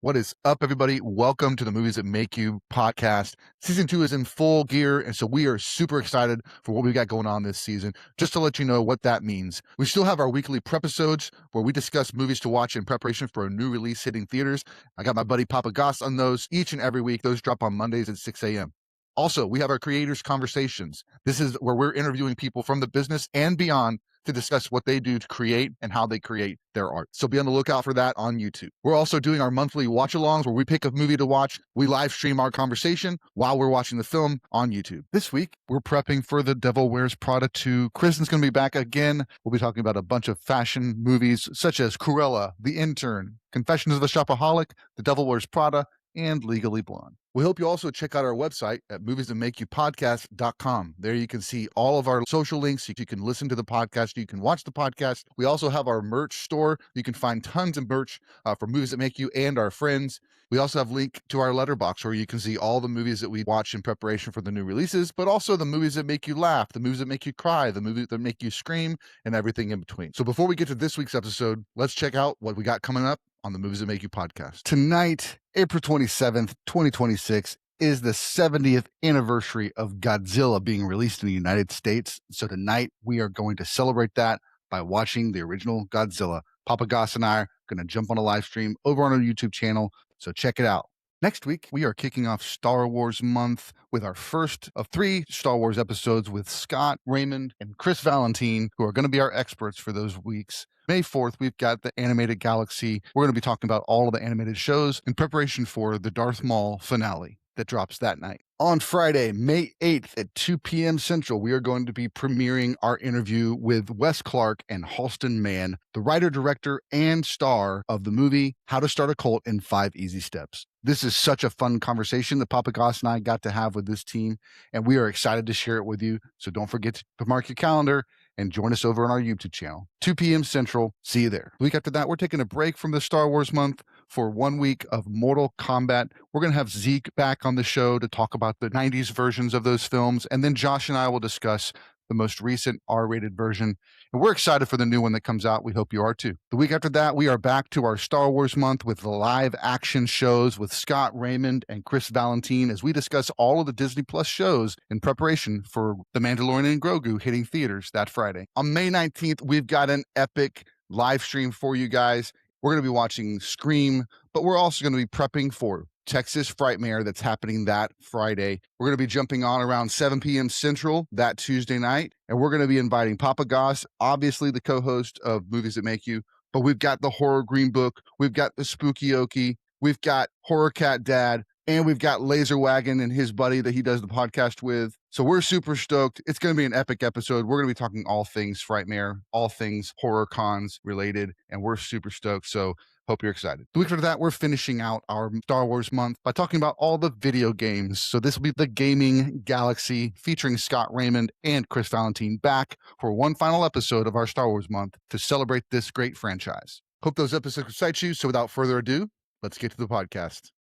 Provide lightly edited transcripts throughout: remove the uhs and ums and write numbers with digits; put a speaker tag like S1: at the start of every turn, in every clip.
S1: What is up, everybody? Welcome to the Movies That Make You podcast. Season 2 is in full gear, and so we are super excited for what we got going on this season. Just to let you know what that means, we still have our weekly Prepisodes where we discuss movies to watch in preparation for a new release hitting theaters. I got my buddy POPpaGoss on those each and every week. Those drop on Mondays at 6 a.m. Also, we have our Creators Conversations. This is where we're interviewing people from the business and beyond to discuss what they do to create and how they create their art. So be on the lookout for that on YouTube. We're also doing our monthly watch-alongs where we pick a movie to watch. We live stream our conversation while we're watching the film on YouTube. This week, we're prepping for The Devil Wears Prada 2. Kristen's going to be back again. We'll be talking about a bunch of fashion movies such as Cruella, The Intern, Confessions of a Shopaholic, The Devil Wears Prada, and Legally Blonde. We hope you also check out our website at moviesthatmakeyoupodcast.com. There you can see all of our social links. You can listen to the podcast. You can watch the podcast. We also have our merch store. You can find tons of merch for Movies That Make You and our friends. We also have a link to our letterbox where you can see all the movies that we watch in preparation for the new releases, but also the movies that make you laugh, the movies that make you cry, the movies that make you scream, and everything in between. So before we get to this week's episode, let's check out what we got coming up on the Movies That Make You podcast. Tonight, April 27th, 2026, is the 70th anniversary of Godzilla being released in the United States. So tonight, we are going to celebrate that by watching the original Godzilla. POPpaGoss and I are going to jump on a live stream over on our YouTube channel, so check it out. Next week, we are kicking off Star Wars month with our first of 3 Star Wars episodes with Scott, Raymond, and Chris Valentine, who are going to be our experts for those weeks. May 4th, we've got the Animated Galaxy. We're going to be talking about all of the animated shows in preparation for the Darth Maul finale that drops that night. On Friday, May 8th at 2 p.m. Central, we are going to be premiering our interview with Wes Clark and Halston Mann, the writer, director, and star of the movie How to Start a Cult in 5 Easy Steps. This is such a fun conversation that POPpaGoss and I got to have with this team, and we are excited to share it with you. So don't forget to mark your calendar and join us over on our YouTube channel. 2 p.m. Central. See you there. The week after that, we're taking a break from the Star Wars month for 1 week of Mortal Kombat. We're going to have Zeke back on the show to talk about the 90s versions of those films. And then Josh and I will discuss the most recent R-rated version. And we're excited for the new one that comes out. We hope you are too. The week after that, we are back to our Star Wars month with the live action shows with Scott, Raymond, and Chris Valentine as we discuss all of the Disney Plus shows in preparation for The Mandalorian and Grogu hitting theaters that Friday. On May 19th, we've got an epic live stream for you guys. We're going to be watching Scream, but we're also going to be prepping for Texas Frightmare that's happening that Friday. We're going to be jumping on around 7 p.m. Central that Tuesday night, and we're going to be inviting POPpaGoss, obviously the co-host of Movies That Make You, but we've got the Horror Green Book, we've got the Spooky Okie, we've got Horror Cat Dad, and we've got Laser Wagon and his buddy that he does the podcast with. So we're super stoked. It's going to be an epic episode. We're going to be talking all things Frightmare, all things horror cons related, and we're super stoked. So hope you're excited. The week after that, we're finishing out our Star Wars month by talking about all the video games. So this will be the Gaming Galaxy featuring Scott Raymond and Chris Valentine back for one final episode of our Star Wars month to celebrate this great franchise. Hope those episodes excite you. So without further ado, let's get to the podcast.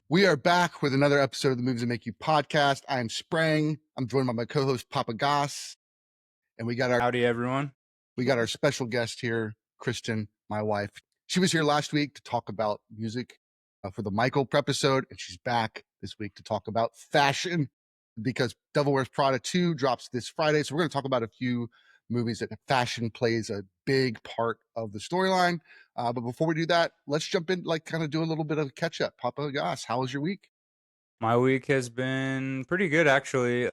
S1: We are back with another episode of the Movies That Make You podcast. I'm Sprang. I'm joined by my co-host POPpaGoss, and we got our
S2: howdy everyone.
S1: We got our special guest here, Kristen, my wife. She was here last week to talk about music for the Michael Prepisode, and she's back this week to talk about fashion because Devil Wears Prada 2 drops this Friday. So we're going to talk about a few movies that fashion plays a big part of the storyline. But before we do that, let's jump in, kind of do a little bit of a catch up. POPpaGoss, how was your week?
S2: My week has been pretty good, actually.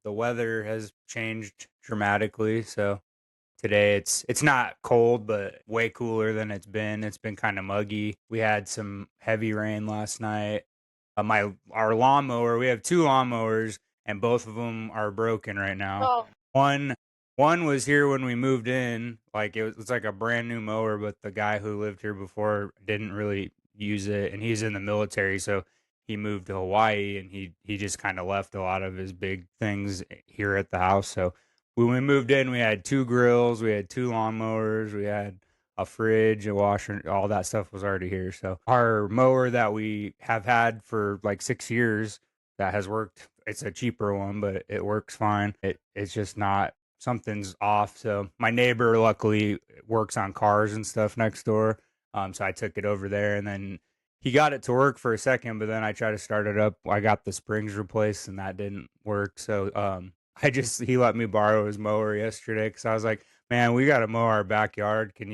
S2: The weather has changed dramatically. So today it's not cold, but way cooler than it's been. It's been kind of muggy. We had some heavy rain last night. Our lawnmower, we have 2 lawnmowers, and both of them are broken right now. Oh. One was here when we moved in. It's like a brand new mower, but the guy who lived here before didn't really use it, and he's in the military, so he moved to Hawaii, and he just kind of left a lot of his big things here at the house. So when we moved in, we had 2 grills, we had 2 lawnmowers, we had a fridge, a washer, all that stuff was already here. So our mower that we have had for 6 years, that has worked. It's a cheaper one, but it works fine. It's just not, something's off. So my neighbor luckily works on cars and stuff next door. So I took it over there, and then he got it to work for a second, but then I tried to start it up. I got the springs replaced, and that didn't work. So he let me borrow his mower yesterday because I was like, man, we got to mow our backyard. Can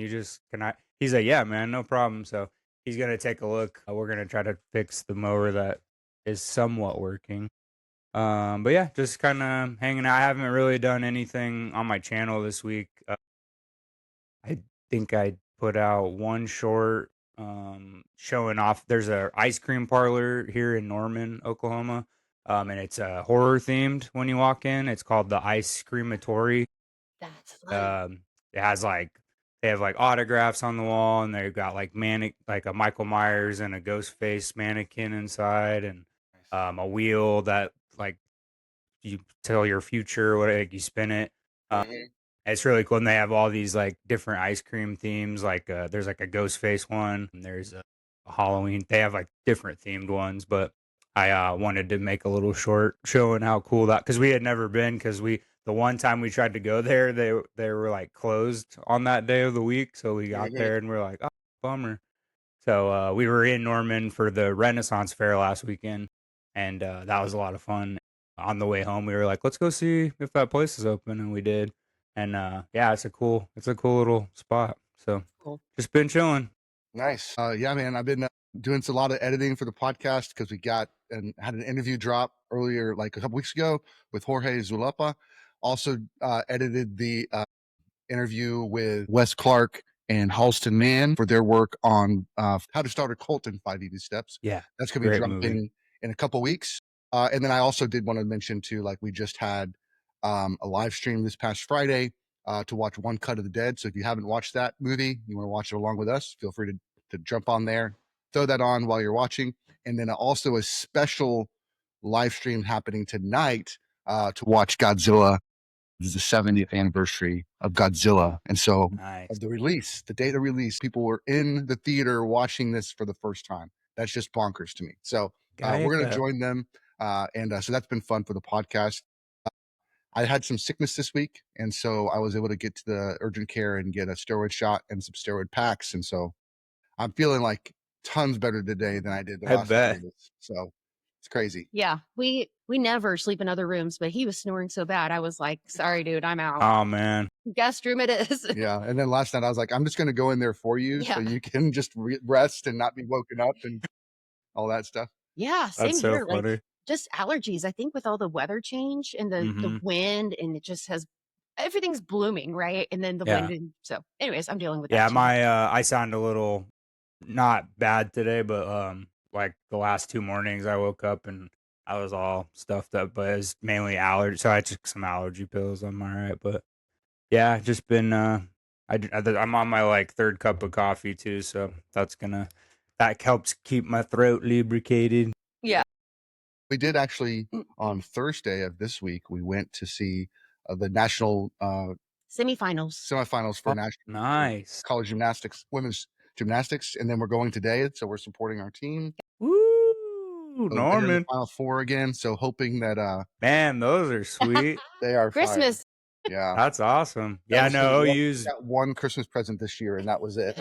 S2: I? He's like, yeah, man, no problem. So he's gonna take a look. We're gonna try to fix the mower that is somewhat working. But yeah, just kind of hanging out. I haven't really done anything on my channel this week. I think I put out one short showing off. There's a ice cream parlor here in Norman, Oklahoma. And it's horror themed when you walk in. It's called the Ice Creamatory.
S3: That's fun.
S2: It has like they have like autographs on the wall, and they've got like like a Michael Myers and a ghost face mannequin inside, and a wheel that like you tell your future, what like you spin it.
S1: Mhm.
S2: It's really cool, and they have all these like different ice cream themes. Like there's like a ghost face one, and there's a Halloween. They have like different themed ones, but I wanted to make a little short showing how cool that because we had never been because we the one time we tried to go there they were like closed on that day of the week, so we got
S1: Mhm.
S2: there and we're like, oh, bummer. So we were in Norman for the Renaissance Fair last weekend, and that was a lot of fun. On the way home, we were like, "Let's go see if that place is open," and we did. And yeah, it's a cool little spot. So
S3: Cool.
S2: just been chilling.
S1: Nice. Yeah, man. I've been doing a lot of editing for the podcast because we got and had an interview drop earlier, like a couple weeks ago, with Jorge Zulapa. Also edited the interview with Wes Clark and Halston Mann for their work on how to start a cult in 5 easy steps.
S2: Yeah,
S1: That's going to be
S2: great movie.
S1: dropping in a couple weeks. And then I also did want to mention too, like we just had a live stream this past Friday to watch One Cut of the Dead. So if you haven't watched that movie, you want to watch it along with us, feel free to jump on there, throw that on while you're watching. And then also a special live stream happening tonight to watch Godzilla. This is the 70th anniversary of Godzilla. And so
S2: Nice.
S1: of the release, the date of release, people were in the theater watching this for the first time. That's just bonkers to me. So we're going to join them. And so that's been fun for the podcast. I had some sickness this week. And so I was able to get to the urgent care and get a steroid shot and some steroid packs. And so I'm feeling like tons better today than I did the
S2: I
S1: last time I
S2: bet.
S1: did this. So it's crazy.
S3: Yeah, we never sleep in other rooms, but he was snoring so bad. I was like, sorry, dude, I'm out.
S2: Oh man.
S3: Guest room it is.
S1: Yeah. And then last night I was like, I'm just going to go in there for you so
S3: Yeah.
S1: you can just rest and not be woken up and all that stuff.
S3: Yeah, same
S2: That's so
S3: here. Like
S2: funny.
S3: just allergies. I think with all the weather change and the
S2: Mhm.
S3: wind, and it just has everything's blooming, right? And then the
S2: Yeah.
S3: wind. And so, anyways, I'm dealing with
S2: Yeah,
S3: that too.
S2: my I sound a little not bad today, but like the last 2 mornings I woke up and I was all stuffed up, but it's mainly allergy. So I took some allergy pills. I'm all right, but yeah, just been I'm on my like third cup of coffee too, so that helps keep my throat lubricated.
S3: Yeah.
S1: We did actually on Thursday of this week, we went to see the national
S3: Semifinals.
S1: semifinals for
S2: Oh,
S1: national
S2: nice.
S1: college gymnastics, women's gymnastics. And then we're going today. So we're supporting our team.
S2: Woo,
S1: So they're in the
S2: Norman.
S1: Final Four again. So hoping that
S2: Man, those are sweet.
S1: they are fire.
S3: Christmas.
S1: Yeah.
S2: That's awesome.
S1: That
S2: Yeah,
S1: was
S2: no,
S1: the
S2: OU's
S1: got one Christmas present this year, and that was it.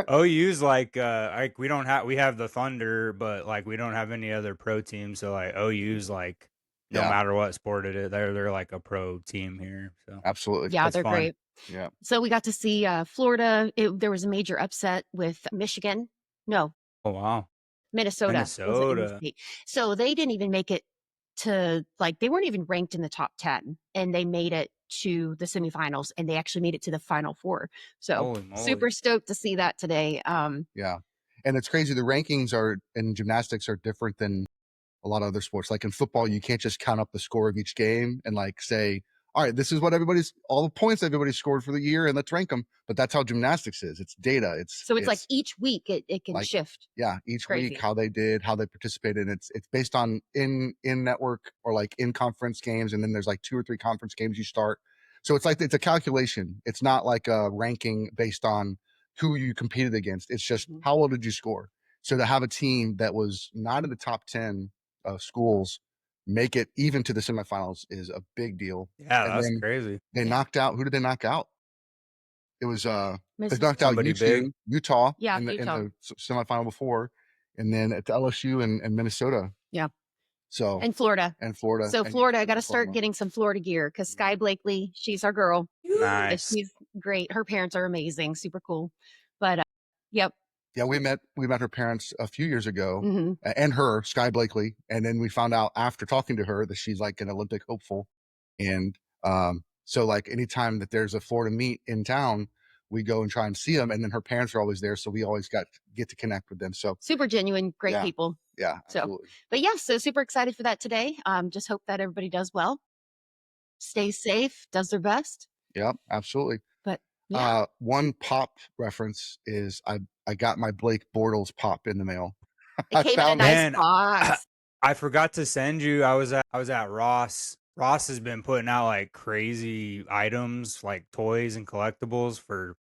S2: OU's like we have the Thunder, but like we don't have any other pro teams. So like OU's like no
S1: Yeah.
S2: matter what sport it is, they're like a pro team here. So
S1: Absolutely.
S3: Yeah,
S2: it's
S3: they're
S2: fun.
S3: great.
S1: Yeah.
S3: So we got to see Florida. There was a major upset with Michigan. No,
S2: Oh wow.
S3: Minnesota. Was it in the
S2: Minnesota.
S3: state. So they didn't even make it to like they weren't even ranked in the top 10, and they made it to the semifinals, and they actually made it to the Final Four. So
S2: Holy moly.
S3: super stoked to see that today.
S1: Yeah. And it's crazy. The rankings are in gymnastics are different than a lot of other sports. Like in football, you can't just count up the score of each game and like say, all right, this is what all the points everybody scored for the year and let's rank them. But that's how gymnastics is. It's data.
S3: So it's like each week it can
S1: like,
S3: shift.
S1: Yeah, each
S3: Crazy.
S1: week how they did, how they participated. It's based on in network or like in conference games, and then there's like 2 or 3 conference games you start. So it's like it's a calculation. It's not like a ranking based on who you competed against. It's just how well did you score. So to have a team that was not in the top 10 schools make it even to the semifinals is a big deal.
S2: Yeah,
S1: And
S2: that's
S1: then
S2: crazy.
S1: they knocked out. Who did they knock out? It was they
S3: Miss-
S1: knocked out
S2: Somebody big.
S1: Utah
S3: Yeah,
S1: in
S3: Utah.
S1: the semifinal before, and then at the LSU and Minnesota.
S3: Yeah.
S1: So
S3: And Florida.
S1: and Florida.
S3: So
S1: and
S3: Florida, I
S1: Utah
S3: got to
S1: in
S3: start
S1: Oklahoma.
S3: getting some Florida gear because Sky Blakely, she's our girl. And
S2: Nice.
S3: she's great. Her parents are amazing, super cool. But yep.
S1: Yeah, we met her parents a few years ago,
S3: hmm
S1: and her, Sky Blakely, and then we found out after talking to her that she's like an Olympic hopeful, and so like anytime that there's a Florida meet in town, we go and try and see them, and then her parents are always there, so we always get to connect with them. So
S3: Super genuine, great
S1: Yeah.
S3: people.
S1: yeah,
S3: So-
S1: absolutely.
S3: But yeah, so super excited for that today. Just hope that everybody does well, stays safe, does their best.
S1: Yeah, absolutely.
S3: But yeah,
S1: One pop reference is I got my Blake Bortles pop in the mail.
S3: it came in a
S1: found
S3: nice
S2: Man,
S3: box.
S2: I forgot to send you. I was at Ross. Ross has been putting out like crazy items, like toys and collectibles for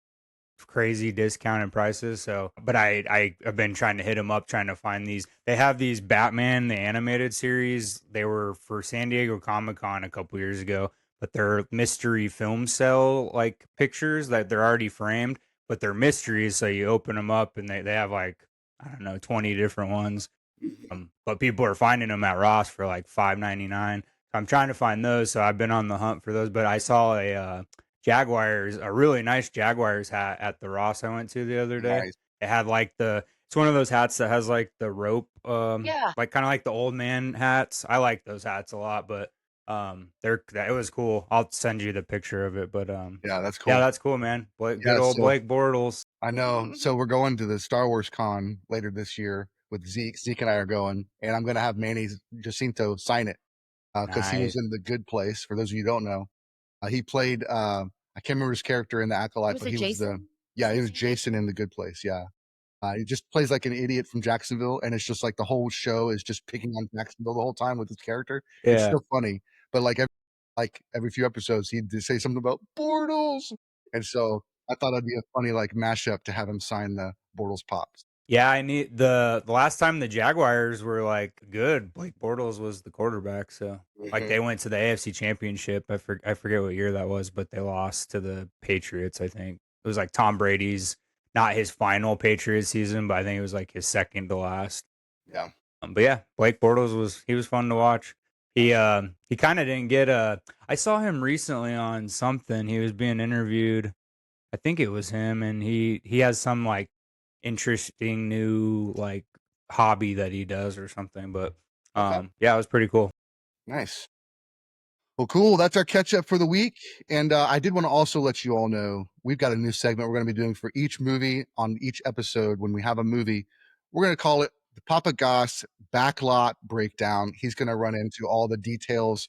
S2: crazy discounted prices. So, but I have been trying to hit him up, trying to find these. They have these Batman the animated series. They were for San Diego Comic-Con a couple years ago, but they're mystery film cell like pictures that they're already framed, but they're mysteries. So you open them up and they have like, I don't know, 20 different ones. But people are finding them at Ross for like $5.99. I'm trying to find those, so I've been on the hunt for those. But I saw a Jaguars, a really nice Jaguars hat at the Ross I went to the other day.
S1: Nice.
S2: It had like it's one of those hats that has like the rope,
S3: Yeah.
S2: like kind of like the old man hats. I like those hats a lot, but it was cool. I'll send you the picture of it. But
S1: Yeah, that's cool.
S2: yeah, that's cool, man. Blake,
S1: Yeah,
S2: good old
S1: so-
S2: Blake Bortles.
S1: I know. So we're going to the Star Wars Con later this year with Zeke. Zeke and I are going, and I'm going to have Manny Jacinto sign it because he was
S2: Nice.
S1: in The Good Place. For those of you who don't know, he played. I can't remember his character in The Acolyte,
S3: Was
S1: but
S3: it
S1: he was
S3: Jason?
S1: he was Jason in The Good Place. Yeah, he just plays like an idiot from Jacksonville, and it's just like the whole show is just picking on Jacksonville the whole time with his character. It's
S2: Yeah.
S1: so funny, but like every few episodes, he'd say something about Bortles, and so I thought it'd be a funny like mashup to have him sign the Bortles pops.
S2: Yeah, I need the last time the Jaguars were like good, Blake Bortles was the quarterback. So like they went to the AFC Championship. I forget what year that was, but they lost to the Patriots, I think. It was like Tom Brady's, not his final Patriots season, but I think it was like his second to last.
S1: Yeah.
S2: But yeah, Blake Bortles was fun to watch. He kind of didn't get I saw him recently on something. He was being interviewed. I think it was him, and he has some like interesting new like hobby that he does or something. But
S1: Okay.
S2: yeah, it was pretty cool.
S1: Nice. Well, cool. That's our catch up for the week. And I did want to also let you all know we've got a new segment we're going to be doing for each movie on each episode. When we have a movie, we're going to call it the POPpaGoss Backlot Breakdown. He's going to run into all the details.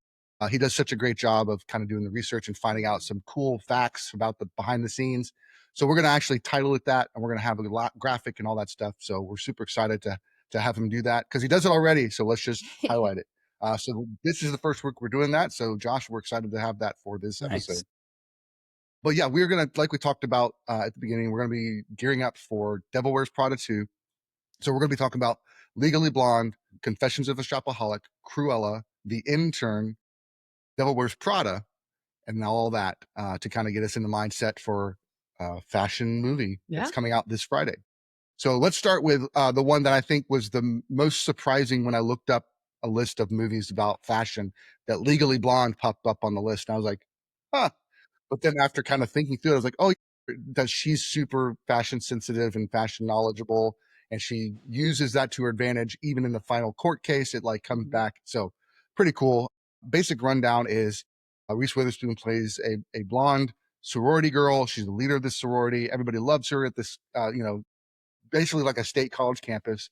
S1: He does such a great job of kind of doing the research and finding out some cool facts about the behind the scenes. So we're going to actually title it that, and we're going to have a graphic and all that stuff. So we're super excited to have him do that because he does it already. So let's just highlight it. So this is the first week we're doing that. So Josh, we're excited to have that for this
S2: Nice.
S1: episode. But yeah, we're going to, like we talked about at the beginning, we're going to be gearing up for Devil Wears Prada 2. So we're going to be talking about Legally Blonde, Confessions of a Shopaholic, Cruella, The Intern, Devil Wears Prada, and all that to kind of get us in the mindset for a fashion movie that's coming out this Friday. So let's start with the one that I think was the most surprising when I looked up a list of movies about fashion, that Legally Blonde popped up on the list. And I was like, huh. But then after kind of thinking through it, I was like, oh, that she's super fashion sensitive and fashion knowledgeable. And she uses that to her advantage. Even in the final court case, it like comes back. So pretty cool. Basic rundown is Reese Witherspoon plays a blonde sorority girl. She's the leader of this sorority. Everybody loves her at this, basically like a state college campus.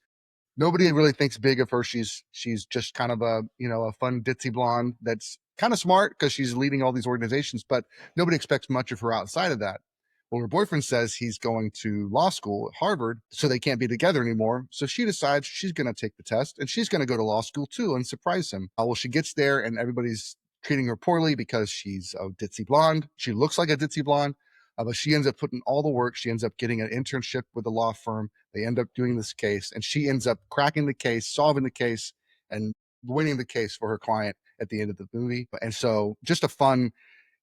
S1: Nobody really thinks big of her. She's just kind of a fun ditzy blonde that's kind of smart because she's leading all these organizations, but nobody expects much of her outside of that. Well, her boyfriend says he's going to law school at Harvard, so they can't be together anymore. So she decides she's going to take the test and she's going to go to law school too and surprise him. Well, she gets there and everybody's treating her poorly because she's a ditzy blonde. She looks like a ditzy blonde, but she ends up putting all the work. She ends up getting an internship with a law firm. They end up doing this case, and she ends up cracking the case, solving the case, and winning the case for her client at the end of the movie. And so just a fun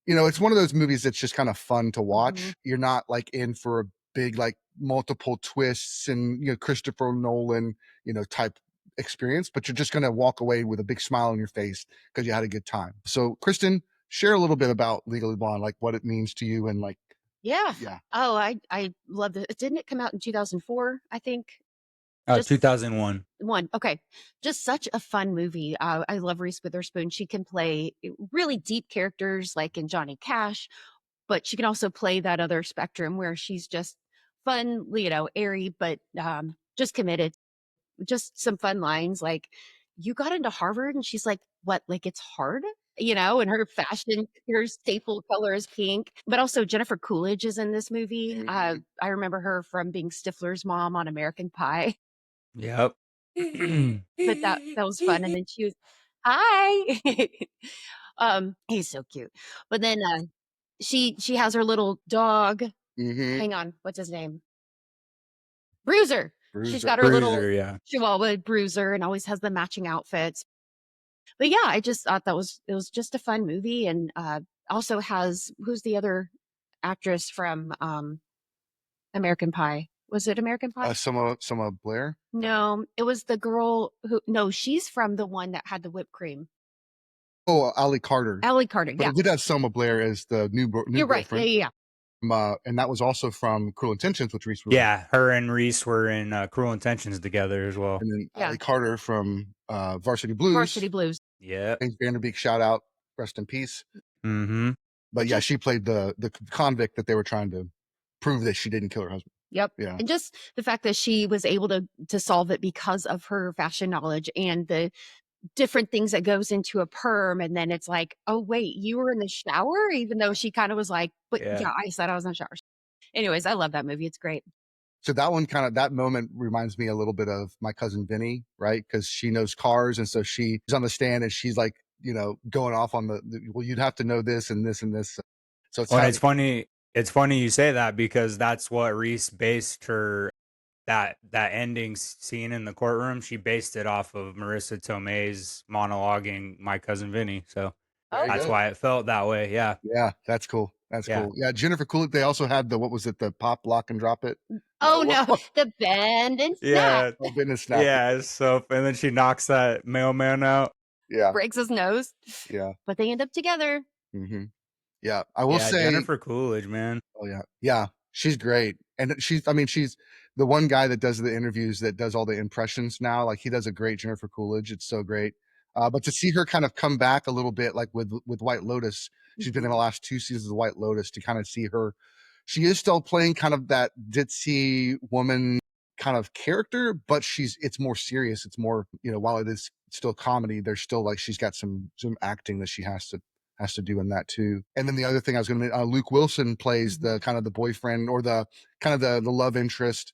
S1: You know, it's one of those movies that's just kind of fun to watch.
S3: Mhm.
S1: You're not like in for a big, like multiple twists and, you know, Christopher Nolan, you know, type experience, but you're just going to walk away with a big smile on your face because you had a good time. So, Kristen, share a little bit about Legally Blonde, like what it means to you and like,
S3: Yeah.
S1: yeah.
S3: Oh, I love it. Didn't it come out in 2004, I think? Just
S2: 2001.
S3: one. Okay. Just such a fun movie. I love Reese Witherspoon. She can play really deep characters like in Johnny Cash, but she can also play that other spectrum where she's just fun, you know, airy, but just committed. Just some fun lines like, "You got into Harvard?" And she's like, "What, like it's hard?" You know, and her fashion, her staple color is pink. But also Jennifer Coolidge is in this movie.
S1: Mhm.
S3: I remember her from being Stifler's mom on American Pie.
S2: Yep.
S3: But that was fun, and then she was, "Hi." He's so cute. But then, she has her little dog.
S1: Mhm.
S3: Hang on, what's his name? Bruiser. She's
S1: Bruiser.
S3: got her little
S2: Bruiser, yeah.
S3: Chihuahua Bruiser and always has the matching outfits. But yeah, I just thought it was just a fun movie, and, also has who's the other actress from, American Pie? Was it American Pie?
S1: Some Blair.
S3: No, it was the girl who no, she's from the one that had the whipped cream.
S1: Oh, Ali Carter.
S3: Ellie Carter,
S1: But
S3: yeah.
S1: it did have Selma Blair as the new
S3: You're right.
S1: girlfriend.
S3: Yeah.
S1: And that was also from Cruel Intentions with Reese Witherspoon.
S2: Yeah, her and Reese were in Cruel Intentions together as well.
S1: And then
S3: Yeah.
S1: Ali Carter from Varsity Blues.
S3: Varsity Blues.
S2: Yeah.
S1: James Vanderbeek, shout out, rest in peace.
S2: Mm-hmm.
S1: But yeah, she played the convict that they were trying to prove that she didn't kill her husband.
S3: Yep.
S1: Yeah.
S3: And just the fact that she was able to solve it because of her fashion knowledge and the different things that goes into a perm. And then it's like, oh wait, you were in the shower, even though she kind of was like, but
S2: Yeah.
S3: yeah, I said I was in the shower. Anyways, I love that movie. It's great.
S1: So that moment reminds me a little bit of My Cousin Vinny, right? Because she knows cars, and so she's on the stand and she's like, you know, going off on well, you'd have to know this and this and this. So
S2: Well, and it's funny. It's funny you say that because that's what Reese based her that ending scene in the courtroom. She based it off of Marissa Tomei's monologuing My Cousin Vinny. So
S3: Oh,
S2: that's why it felt that way. Yeah.
S1: Yeah, that's cool. That's
S2: Yeah.
S1: cool. Yeah, Jennifer Coolidge. They also had what was it? The pop, lock, and drop it.
S3: oh no, the bend and snap
S2: Yeah.
S1: Oh, goodness, snap.
S2: Yeah. So, and then she knocks that mailman out.
S1: Yeah,
S3: breaks his nose.
S1: yeah.
S3: But they end up together.
S1: Hmm. Yeah, I will say.
S2: Jennifer Coolidge, man.
S1: Oh yeah, yeah. She's great, and she's. I mean, she's the one guy that does the interviews, that does all the impressions now. Like he does a great Jennifer Coolidge. It's so great. But to see her kind of come back a little bit, like with White Lotus, she's been in the last 2 seasons of White Lotus. To kind of see her, she is still playing kind of that ditzy woman kind of character, but it's more serious. It's more, you know, while it is still comedy, there's still like she's got some acting that she has to do in that too. And then the other thing I was going to Luke Wilson plays the kind of the boyfriend or the kind of the love interest.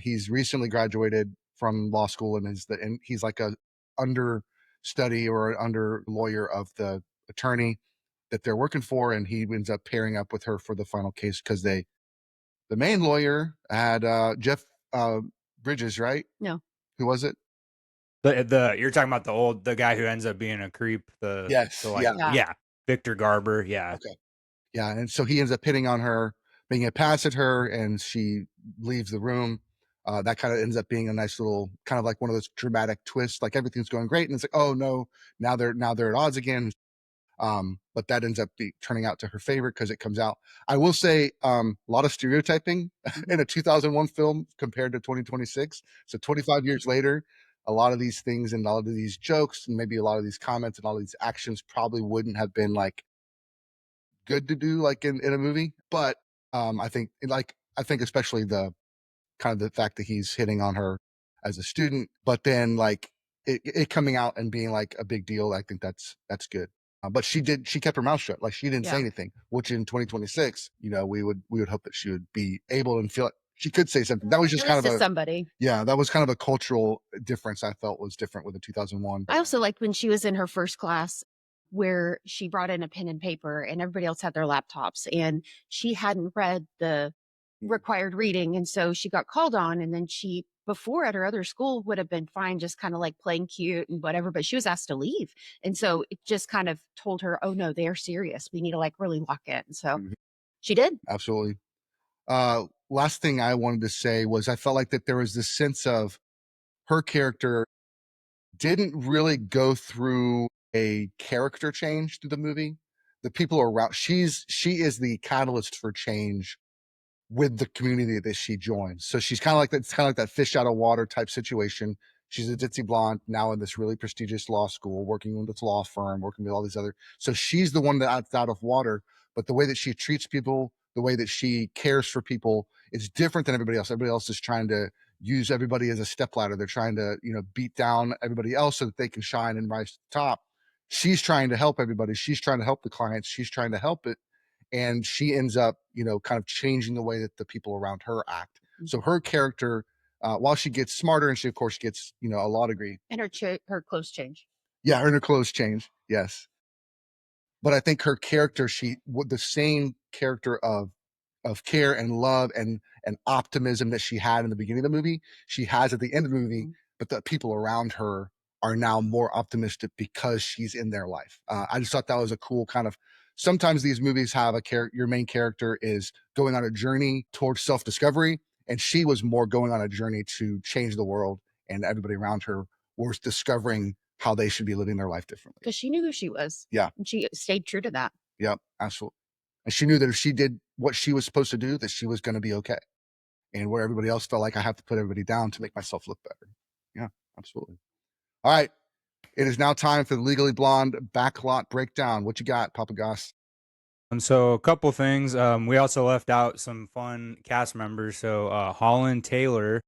S1: He's recently graduated from law school and he's like a understudy or under lawyer of the attorney that they're working for, and he ends up pairing up with her for the final case because the main lawyer had Jeff Bridges, right?
S3: No.
S1: Who was it?
S2: The you're talking about the guy who ends up being a creep.
S1: Yes,
S2: Yeah. Victor Garber. Yeah.
S1: Okay. Yeah, and so he ends up hitting on her, being a pass at her, and she leaves the room. That kind of ends up being a nice little kind of like one of those dramatic twists. Like everything's going great, and it's like, oh no, now they're at odds again. But that ends up turning out to her favor because it comes out. I will say a lot of stereotyping in a 2001 film compared to 2026. So 25 years later, a lot of these things and a lot of these jokes and maybe a lot of these comments and all these actions probably wouldn't have been like good to do like in a movie. But I think especially the kind of the fact that he's hitting on her as a student, but then like it coming out and being like a big deal. I think that's good. But she kept her mouth shut. Like she didn't say anything, which in 2026, you know, we would hope that she would be able and feel like she could say something. That was just
S3: At
S1: kind of
S3: least to somebody.
S1: yeah, that was kind of a cultural difference I felt was different with the 2001.
S3: I also liked when she was in her first class where she brought in a pen and paper and everybody else had their laptops and she hadn't read the required reading. And so she got called on and then she before at her other school would have been fine, just kind of like playing cute and whatever, but she was asked to leave. And so it just kind of told her, oh no, they're serious. We need to like really lock in. So
S1: Mhm.
S3: she did.
S1: Absolutely. Last thing I wanted to say was I felt like that there was this sense of her character didn't really go through a character change through the movie. The people around, she is the catalyst for change with the community that she joins. So she's kind of like that. It's kind of like that fish out of water type situation. She's a ditzy blonde now in this really prestigious law school, working with this law firm, working with all these other. So she's the one that's out of water. But the way that she treats people, the way that she cares for people, is different than everybody else. Everybody else is trying to use everybody as a stepladder. They're trying to, beat down everybody else so that they can shine and rise to the top. She's trying to help everybody. She's trying to help the clients. She's trying to help it, and she ends up kind of changing the way that the people around her act. So her character, while she gets smarter, and she of course gets a law degree,
S3: And her clothes change.
S1: her and her clothes change, yes, but I think her character, the same character of care and love and optimism that she had in the beginning of the movie, she has at the end of the movie. But the people around her are now more optimistic because she's in their life. I just thought that was a cool kind of. Sometimes these movies have your main character is going on a journey towards self-discovery, and she was more going on a journey to change the world, and everybody around her was discovering how they should be living their life differently.
S3: Because she knew who she was.
S1: Yeah.
S3: And she stayed true to that.
S1: Yep, absolutely. And she knew that if she did what she was supposed to do, that she was going to be okay. And where everybody else felt like I have to put everybody down to make myself look better. Yeah, absolutely. All right. It is now time for the Legally Blonde Backlot breakdown. What you got, POPpaGoss?
S2: So a couple things. We also left out some fun cast members. So Holland Taylor,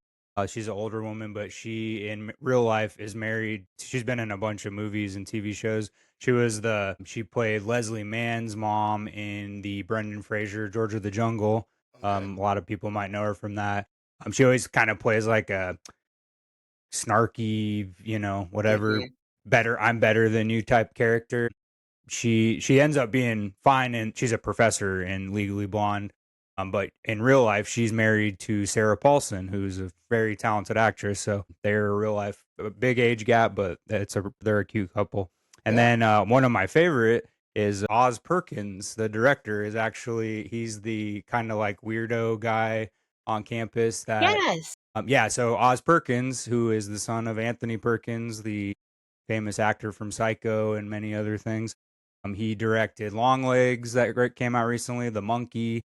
S2: she's an older woman, but she in real life is married. She's been in a bunch of movies and TV shows. She played Leslie Mann's mom in the Brendan Fraser George of the Jungle. A lot of people might know her from that. She always kind of plays like a snarky, whatever, I'm better than you type character. She ends up being fine, and she's a professor in Legally Blonde. But in real life, she's married to Sarah Paulson, who's a very talented actress. So they're a real life, a big age gap, but they're a cute couple. And then one of my favorite is Oz Perkins. The director he's the kind of like weirdo guy on campus that.
S3: Yes.
S2: So Oz Perkins, who is the son of Anthony Perkins, the famous actor from Psycho and many other things. He directed Longlegs that came out recently, The Monkey.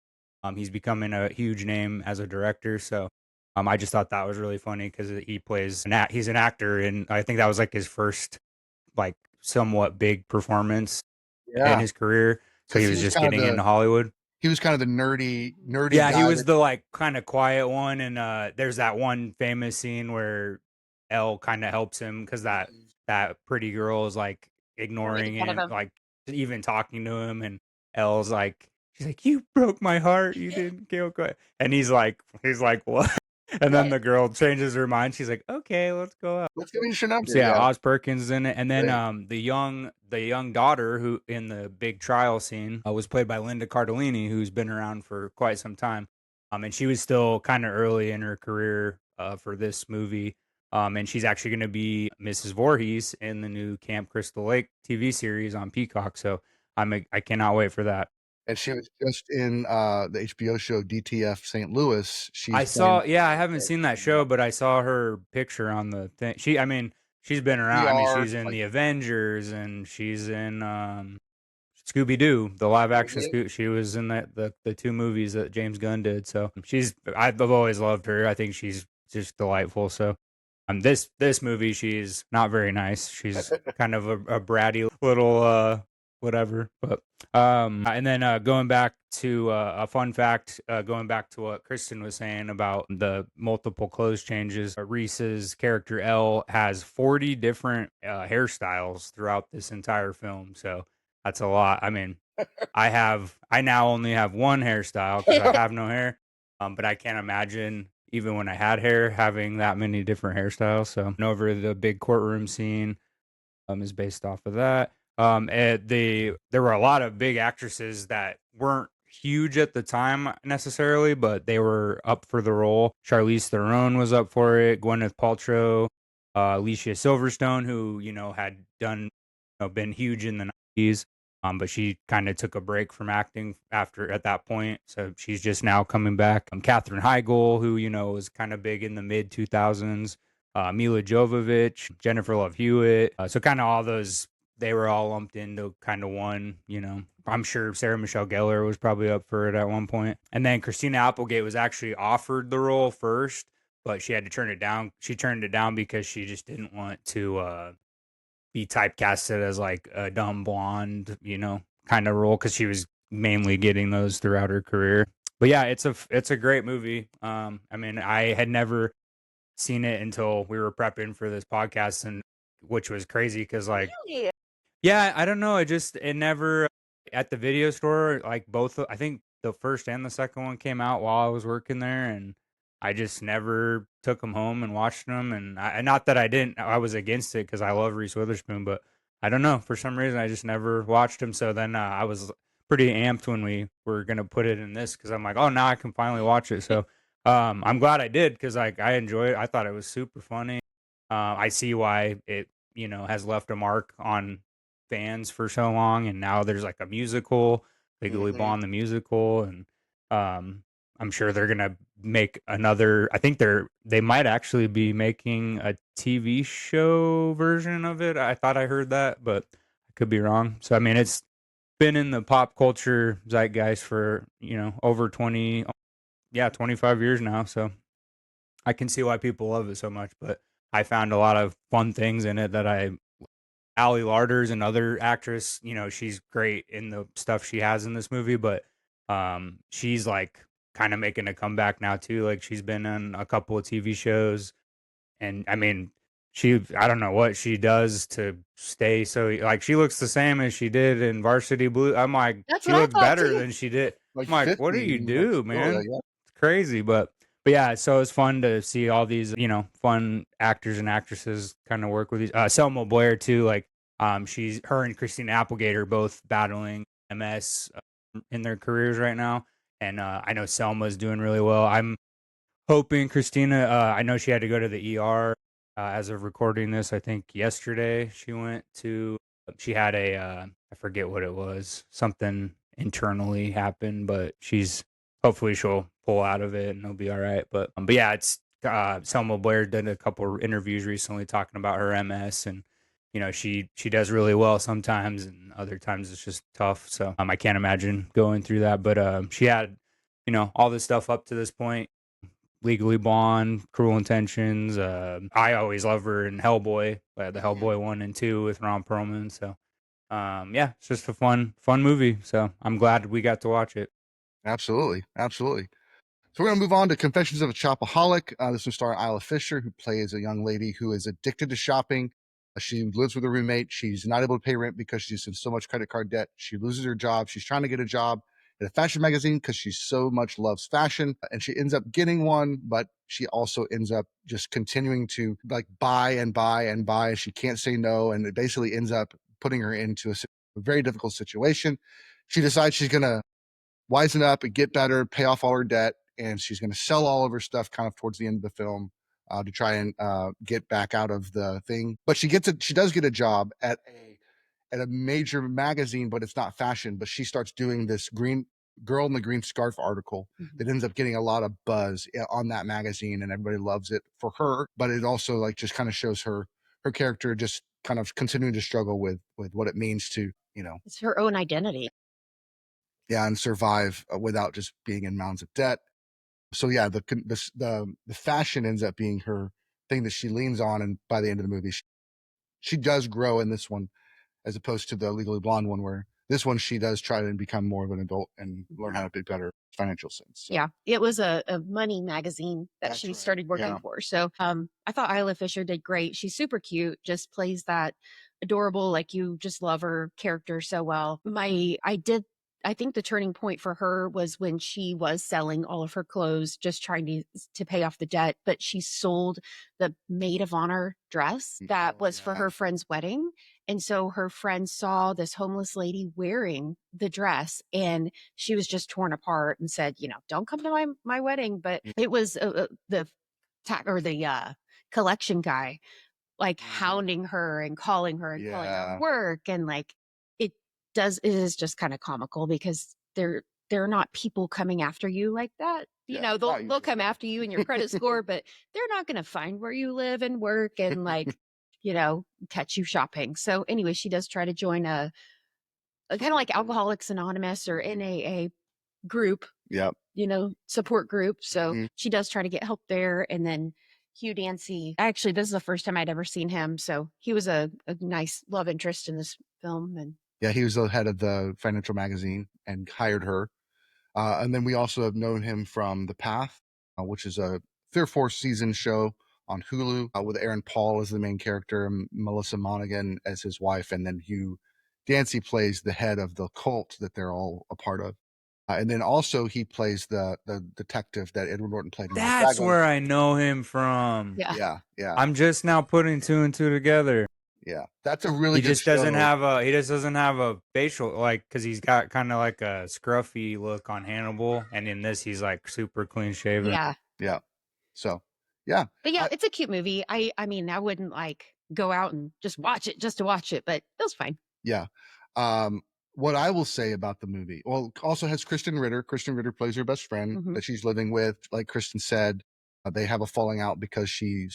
S2: He's becoming a huge name as a director. So I just thought that was really funny because he's an actor, and I think that was like his first like somewhat big performance in his career. So he was just getting into Hollywood.
S1: He was kind of the nerdy
S2: Yeah,
S1: guy.
S2: he was the like kind of quiet one, and there's that one famous scene where Elle kind of helps him because that pretty girl is like ignoring him, like even talking to him, and Elle's like, she's like, "You broke my heart, you didn't kill," and he's like, "What?" And then the girl changes her mind. She's like, "Okay, let's go out."
S1: Let's give you your number.
S2: So yeah, Oz Perkins is in it, and then the young daughter who in the big trial scene was played by Linda Cardellini, who's been around for quite some time, and she was still kind of early in her career for this movie, and she's actually going to be Mrs. Voorhees in the new Camp Crystal Lake TV series on Peacock. So I cannot wait for that.
S1: And she was just in the HBO show DTF St. Louis.
S2: I haven't seen that show, but I saw her picture on the thing. She's been around. She's in the Avengers, and she's in Scooby Doo, the live action Scooby. She was in the two movies that James Gunn did. So I've always loved her. I think she's just delightful. So this movie, she's not very nice. She's kind of a bratty little whatever. But and then going back to a fun fact, going back to what Kristen was saying about the multiple clothes changes, Reese's character Elle has 40 different hairstyles throughout this entire film. So that's a lot. I mean, I now only have one hairstyle because I have no hair. But I can't imagine even when I had hair having that many different hairstyles. So over the big courtroom scene is based off of that. There were a lot of big actresses that weren't huge at the time necessarily, but they were up for the role. Charlize Theron was up for it, Gwyneth Paltrow, Alicia Silverstone, who, had been huge in the 90s. But she kind of took a break from acting at that point. So she's just now coming back. Katherine Heigl, who, was kind of big in the mid 2000s. Mila Jovovich, Jennifer Love Hewitt. So kind of all those, they were all lumped into kind of one, I'm sure Sarah Michelle Gellar was probably up for it at one point. And then Christina Applegate was actually offered the role first, but she had to turn it down. She turned it down because she just didn't want to be typecasted as like a dumb blonde, kind of role, because she was mainly getting those throughout her career. But yeah, it's a great movie. I mean, I had never seen it until we were prepping for this podcast, and which was crazy because
S3: Really?
S2: yeah, I don't know, it never at the video store, like both, I think the first and the second one came out while I was working there, and I just never took them home and watched them. And not that I was against it because I love Reese Witherspoon, but I don't know, for some reason I just never watched him. So then I was pretty amped when we were gonna put it in this, because I'm like, oh, now I can finally watch it. So I'm glad I did, because like I enjoyed it. I thought it was super funny. I see why it has left a mark on fans for so long, and now there's like a musical, Legally Blonde the musical, and I'm sure they're gonna make another. I think they might actually be making a TV show version of it. I thought I heard that, but I could be wrong. So I mean, it's been in the pop culture zeitgeist for over 25 years now. So I can see why people love it so much. But I found a lot of fun things in it that Allie Larders, another actress, she's great in the stuff she has in this movie, but she's like kind of making a comeback now too. Like she's been in a couple of TV shows, and I mean, I don't know what she does to stay so, like, she looks the same as she did in Varsity Blue. I'm like,
S3: That's
S2: she
S3: what I
S2: looks
S3: thought
S2: better
S3: too.
S2: than she did.
S1: Like
S2: I'm like,
S1: 50,
S2: what do you do,
S1: like,
S2: man?
S1: yeah.
S2: It's crazy, but yeah, so it's fun to see all these, fun actors and actresses kind of work with these. Selma Blair too, like, her and Christina Applegate are both battling MS in their careers right now, and I know Selma's doing really well. I'm hoping Christina. I know she had to go to the ER as of recording this. I think yesterday she went to. She had I forget what it was. Something internally happened, but hopefully she'll pull out of it and it'll be all right. But yeah, it's Selma Blair did a couple interviews recently talking about her MS, and she does really well sometimes, and other times it's just tough. So I can't imagine going through that. But she had all this stuff up to this point. Legally Blonde, Cruel Intentions. I always love her in Hellboy, the Hellboy 1 and 2 with Ron Perlman. So yeah, it's just a fun movie. So I'm glad we got to watch it.
S1: Absolutely. So we're going to move on to Confessions of a Shopaholic. This will star Isla Fisher, who plays a young lady who is addicted to shopping. She lives with a roommate. She's not able to pay rent because she's in so much credit card debt. She loses her job. She's trying to get a job at a fashion magazine because she so much loves fashion, and she ends up getting one, but she also ends up just continuing to like buy and buy and buy. She can't say no, and it basically ends up putting her into a very difficult situation. She decides she's going to wisen up and get better, pay off all her debt, and she's going to sell all of her stuff kind of towards the end of the film to try and get back out of the thing. But she does get a job at a major magazine, but it's not fashion. But she starts doing this green girl in the green scarf article that ends up getting a lot of buzz on that magazine, and everybody loves it for her. But it also like just kind of shows her character just kind of continuing to struggle with what it means to
S3: It's her own identity.
S1: and survive without just being in mounds of debt. So yeah, the fashion ends up being her thing that she leans on, and by the end of the movie, she does grow in this one, as opposed to the Legally Blonde one, where this one she does try to become more of an adult and learn how to be better financial sense. So.
S3: Yeah, it was a money magazine that
S1: That's
S3: she
S1: right.
S3: started working for. So I thought Isla Fisher did great. She's super cute, just plays that adorable, like you just love her character so well. I think the turning point for her was when she was selling all of her clothes, just trying to pay off the debt. But she sold the maid of honor dress that was for her friend's wedding. And so her friend saw this homeless lady wearing the dress, and she was just torn apart and said, don't come to my wedding. But it was the collection guy like hounding her and calling her and calling her work. And like, it is just kind of comical because they're not people coming after you like that. They'll come after you and your credit score, but they're not going to find where you live and work and like, catch you shopping. So anyway, she does try to join a kind of like Alcoholics Anonymous or NAA group,
S1: Yep.
S3: support group. So she does try to get help there. And then Hugh Dancy, actually, this is the first time I'd ever seen him. So he was a nice love interest in this film. And
S1: yeah, he was the head of the financial magazine and hired her. And then we also have known him from The Path, which is a 3 or 4 season show on Hulu with Aaron Paul as the main character and Melissa Monaghan as his wife. And then Hugh Dancy plays the head of the cult that they're all a part of. And then also he plays the detective that Edward Norton played.
S2: That's where I know him from.
S3: Yeah.
S2: I'm just now putting 2 and 2 together.
S1: Yeah, that's a really
S2: he
S1: good
S2: just
S1: show.
S2: doesn't have a facial, like, because he's got kind of like a scruffy look on Hannibal, and in this he's like super clean shaven.
S3: Yeah.
S1: So yeah,
S3: but yeah, it's a cute movie. I mean, I wouldn't like go out and just watch it just to watch it, but it was fine.
S1: Yeah. What I will say about the movie, well, also has Kristen Ritter. Kristen Ritter plays her best friend that she's living with. Like Kristen said, they have a falling out because she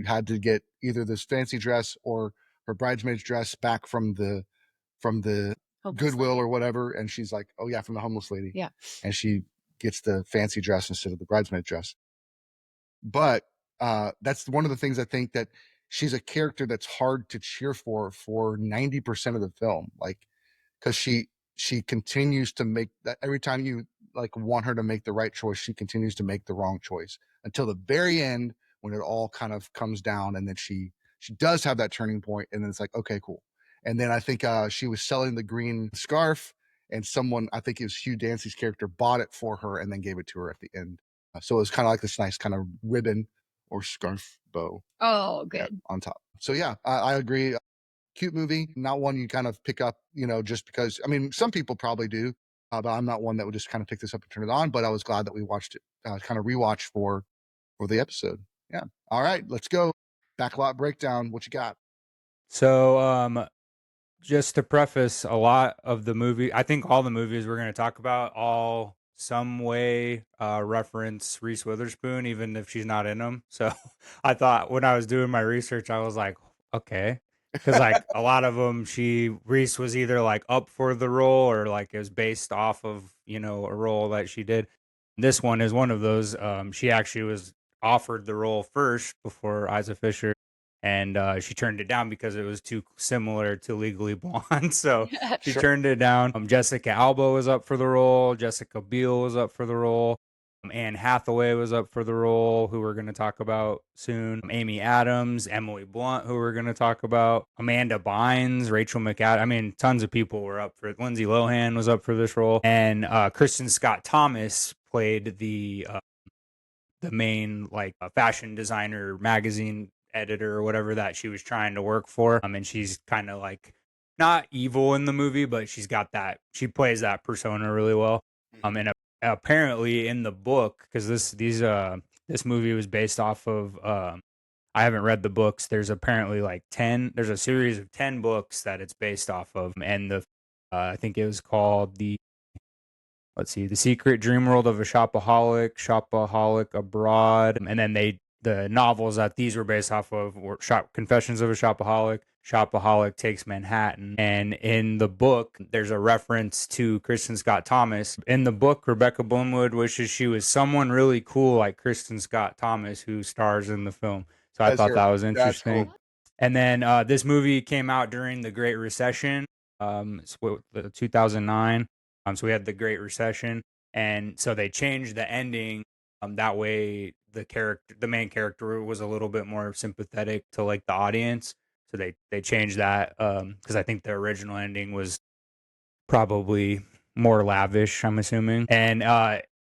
S1: had to get either this fancy dress or her bridesmaid's dress back from the Goodwill or whatever. And she's like, oh yeah, from the homeless lady.
S3: Yeah.
S1: And she gets the fancy dress instead of the bridesmaid dress. But that's one of the things I think that she's a character that's hard to cheer for 90% of the film. Like, because she continues to make that every time you like want her to make the right choice, she continues to make the wrong choice until the very end when it all kind of comes down, and then she does have that turning point, and then it's like, okay, cool. And then I think she was selling the green scarf, and someone, I think it was Hugh Dancy's character, bought it for her and then gave it to her at the end. So it was kind of like this nice kind of ribbon or scarf bow.
S3: Oh, good.
S1: On top. So yeah, I agree. Cute movie, not one you kind of pick up, just because. I mean, some people probably do, but I'm not one that would just kind of pick this up and turn it on. But I was glad that we watched it, kind of rewatch for the episode. Yeah. All right, let's go. Backlot breakdown. What you got?
S2: So, just to preface, a lot of the movie, I think all the movies we're going to talk about all some way reference Reese Witherspoon, even if she's not in them. So I thought when I was doing my research, I was like, okay. Because like a lot of them, Reese was either like up for the role or like it was based off of, a role that she did. This one is one of those. She actually was offered the role first before Isa Fisher, and she turned it down because it was too similar to Legally Blonde. So she turned it down. Jessica Alba was up for the role. Jessica Biel was up for the role. Anne Hathaway was up for the role, who we're going to talk about soon. Amy Adams, Emily Blunt, who we're going to talk about. Amanda Bynes, Rachel McAdams. I mean, tons of people were up for it. Lindsay Lohan was up for this role. And Kristen Scott Thomas played the main fashion designer, magazine editor or whatever that she was trying to work for. And she's kind of like not evil in the movie, but she plays that persona really well. And apparently in the book, because this movie was based off of I haven't read the books. There's apparently there's a series of 10 books that it's based off of, and the I think it was called The Secret Dream World of a Shopaholic Abroad, and then the novels that these were based off of were Confessions of a Shopaholic Takes Manhattan. And in the book, there's a reference to Kristen Scott Thomas. In the book, Rebecca Bloomwood wishes she was someone really cool like Kristen Scott Thomas, who stars in the film. So I thought that was interesting. Cool. And then this movie came out during the Great Recession, 2009. So we had the Great Recession, and so they changed the ending. That way, the main character was a little bit more sympathetic to like the audience. So they changed that because I think the original ending was probably more lavish, I'm assuming. And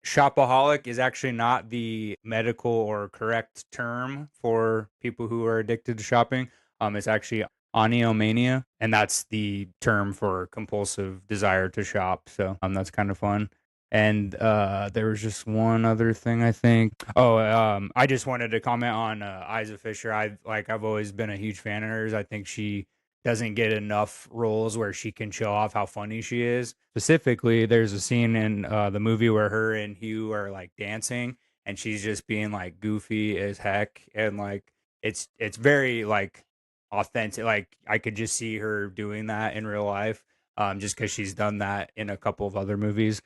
S2: shopaholic is actually not the medical or correct term for people who are addicted to shopping. It's actually oniomania, and that's the term for compulsive desire to shop. So that's kind of fun. And there was just one other thing I think. Oh, I just wanted to comment on Isa Fisher. I've always been a huge fan of hers. I think she doesn't get enough roles where she can show off how funny she is. Specifically, there's a scene in the movie where her and Hugh are like dancing, and she's just being like goofy as heck, and like it's very like authentic. Like I could just see her doing that in real life, just because she's done that in a couple of other movies.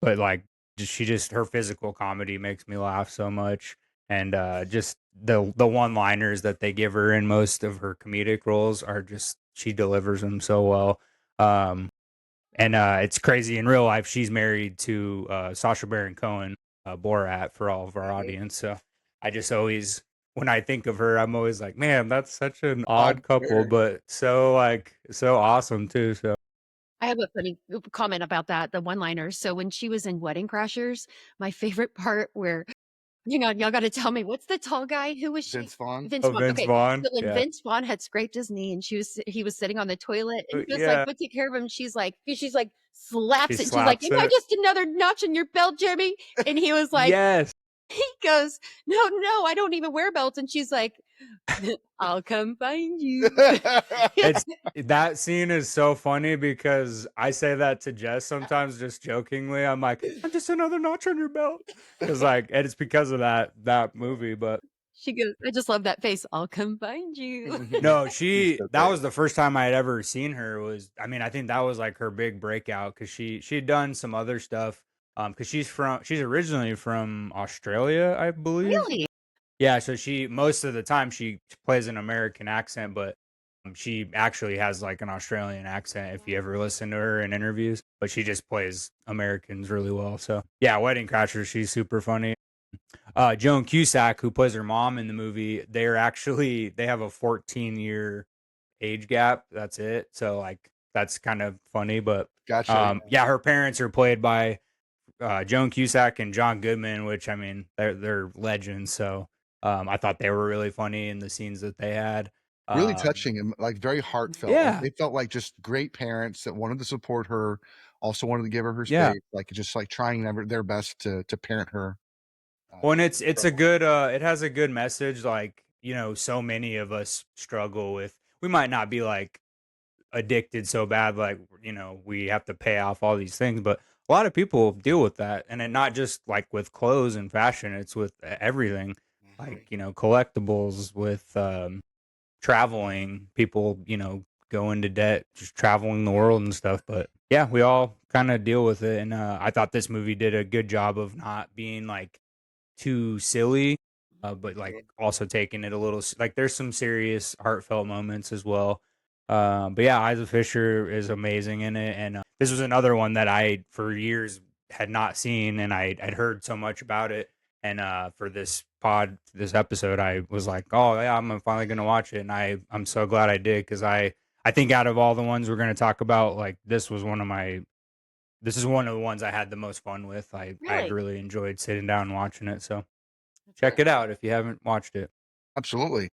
S2: But like, just her physical comedy makes me laugh so much, and just the one liners that they give her in most of her comedic roles are just she delivers them so well. Um, and it's crazy in real life. She's married to Sacha Baron Cohen, Borat, for all of our audience. So I just always, when I think of her, I'm always like, man, that's such an odd couple, but so awesome too. So
S3: I have a funny comment about that, the one-liners. So when she was in Wedding Crashers, my favorite part where hang on, y'all gotta tell me, what's the tall guy? Who was she?
S1: Vince Vaughn.
S3: Vince
S2: oh,
S3: Vaughn.
S2: Vince
S3: Okay,
S2: Vaughn,
S3: so when
S2: yeah,
S3: Vince Vaughn had scraped his knee and he was sitting on the toilet and he was like,
S2: yeah,
S3: "Go take care of him." She's like, slaps
S2: she
S3: it. And she's like,
S2: slaps
S3: "Am I
S2: it.
S3: just another notch in your belt, Jimmy?" And he was like,
S2: Yes.
S3: he goes, "No, no, I don't even wear belts." And she's like, "I'll come find you."
S2: It's that scene is so funny because I say that to Jess sometimes, just jokingly. I'm like, I'm just another notch on your belt, because like, and it's because of that movie. But
S3: She goes, "I just love that face. I'll come find you."
S2: no,
S1: She's so
S2: that
S1: great.
S2: was the first time I had ever seen her. Was, I mean, I think that was like her big breakout, because she had done some other stuff. Because she's originally from Australia, I believe.
S3: Really?
S2: Yeah, so she most of the time she plays an American accent, but she actually has like an Australian accent if you ever listen to her in interviews. But she just plays Americans really well. So yeah, Wedding Crashers, she's super funny. Joan Cusack, who plays her mom in the movie, they have a 14-year age gap. That's it. So like that's kind of funny, but
S1: Gotcha.
S2: yeah, her parents are played by Joan Cusack and John Goodman, which, I mean, they're legends. So I thought they were really funny in the scenes that they had.
S1: Really
S2: Um,
S1: touching and like very heartfelt. Like
S2: yeah,
S1: they felt like just great parents that wanted to support her, also wanted to give her
S2: yeah.
S1: space, like just like trying their best to parent her.
S2: Well, and it's a good it has a good message. Like, so many of us struggle with, we might not be like addicted so bad, like, we have to pay off all these things, but a lot of people deal with that, and it not just like with clothes and fashion, it's with everything, like, collectibles, with traveling, people, go into debt just traveling the world and stuff. But yeah, we all kind of deal with it. And I thought this movie did a good job of not being like too silly, but like also taking it a little like there's some serious heartfelt moments as well. But yeah, Isa Fisher is amazing in it, and this was another one that I for years had not seen, and I'd heard so much about it. And for this episode, I was like, oh yeah, I'm finally gonna watch it, and I'm so glad I did, because I think out of all the ones we're gonna talk about, like this is one of the ones I had the most fun with. I
S3: Really?
S2: really enjoyed sitting down and watching it. So
S3: That's
S2: check
S3: great.
S2: it out if you haven't watched it.
S1: Absolutely.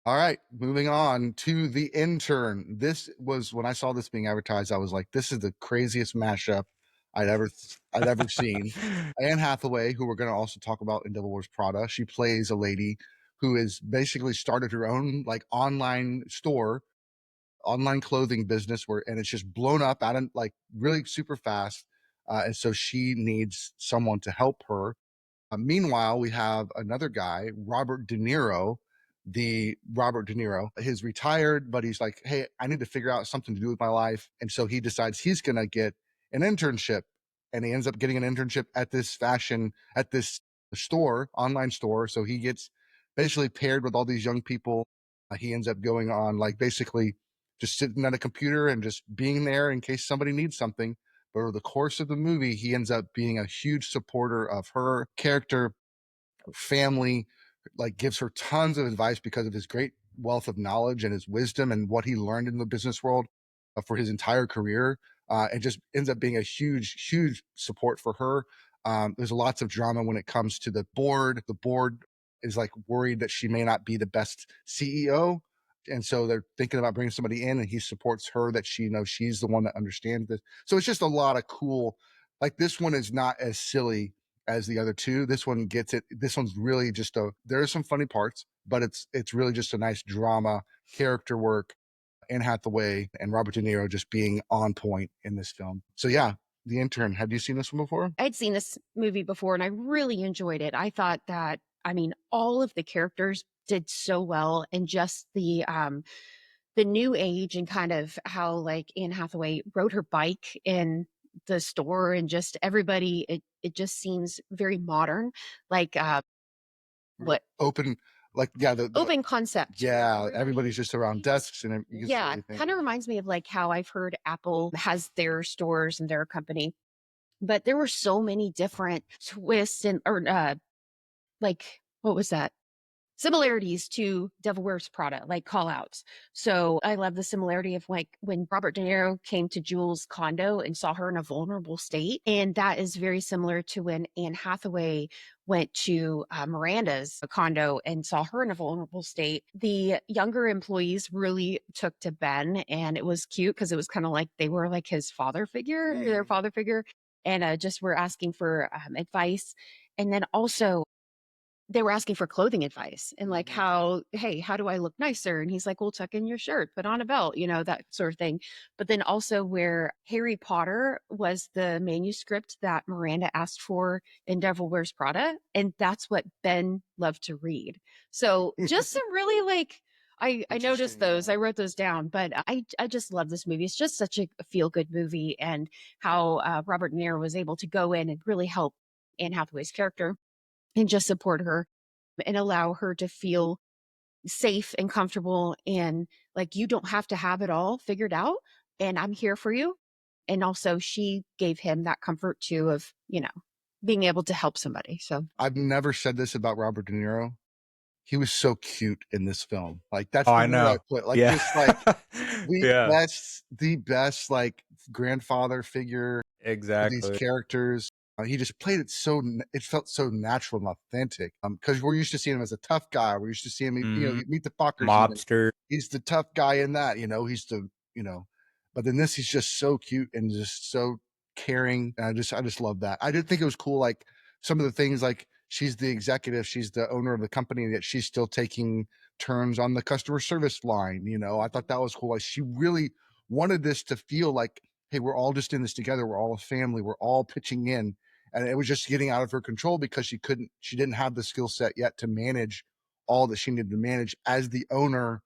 S1: All right, moving on to The Intern. This was when I saw this being advertised, I was like, this is the craziest mashup I'd ever seen. Anne Hathaway, who we're going to also talk about in Devil Wears Prada, she plays a lady who has basically started her own like online store, online clothing business, and it's just blown up out of like really super fast. And so she needs someone to help her. Meanwhile, we have another guy, Robert De Niro. He's retired, but he's like, hey, I need to figure out something to do with my life. And so he decides he's going to get an internship. And he ends up getting an internship at this store, online store. So he gets basically paired with all these young people. He ends up going on, like, basically just sitting at a computer and just being there in case somebody needs something. But over the course of the movie, he ends up being a huge supporter of her character, her family, like gives her tons of advice because of his great wealth of knowledge and his wisdom and what he learned in the business world for his entire career. And just ends up being a huge, huge support for her. There's lots of drama when it comes to the board. The board is like worried that she may not be the best CEO. And so they're thinking about bringing somebody in, and he supports her that she knows she's the one that understands this. So it's just a lot of cool. Like this one is not as silly as the other two. This one gets it. This one's really just there are some funny parts, but it's really just a nice drama, character work. Anne Hathaway and Robert De Niro just being on point in this film. So yeah, The Intern. Had you seen this one before?
S3: I'd seen this movie before and I really enjoyed it. I thought that, I mean, all of the characters did so well, and just the new age and kind of how like Anne Hathaway rode her bike in the store, and just everybody, it just seems very modern. Like what
S1: Open, like yeah,
S3: open concept.
S1: yeah, everybody's just around desks and you can see
S3: Yeah,
S1: everything.
S3: kind of reminds me of like how I've heard Apple has their stores and their company, but there were so many different twists and or like what was that? Similarities to Devil Wears Prada, like call outs. So I love the similarity of like when Robert De Niro came to Jules' condo and saw her in a vulnerable state. And that is very similar to when Anne Hathaway went to Miranda's condo and saw her in a vulnerable state. The younger employees really took to Ben, and it was cute because it was kind of like they were like his father figure, their father figure, and just were asking for advice. And then also they were asking for clothing advice and like how, hey, how do I look nicer? And he's like, well, tuck in your shirt, put on a belt, that sort of thing. But then also where Harry Potter was the manuscript that Miranda asked for in Devil Wears Prada. And that's what Ben loved to read. So just some really like, I noticed those. I wrote those down, but I just love this movie. It's just such a feel good movie, and how Robert De Niro was able to go in and really help Anne Hathaway's character and just support her and allow her to feel safe and comfortable, and like you don't have to have it all figured out, and I'm here for you. And also she gave him that comfort too of, being able to help somebody. So
S1: I've never said this about Robert De Niro. He was so cute in this film. Like that's
S2: Oh,
S1: the
S2: I
S1: word I
S2: know.
S1: put. Like
S2: Yeah.
S1: just like
S2: Yeah,
S1: the best like grandfather figure for these
S2: exactly.
S1: characters. He just played it it felt so natural and authentic. Because we're used to seeing him as a tough guy. We're used to seeing him,
S2: Hmm.
S1: you meet the Fockers even.
S2: Mobster.
S1: He's the tough guy in that, he's you know, but then this, he's just so cute and just so caring. And I just love that. I did think it was cool. Like some of the things, like she's the executive, she's the owner of the company, and yet she's still taking turns on the customer service line. I thought that was cool. Like she really wanted this to feel like, hey, we're all just in this together. We're all a family. We're all pitching in. And it was just getting out of her control because she didn't have the skill set yet to manage all that she needed to manage as the owner,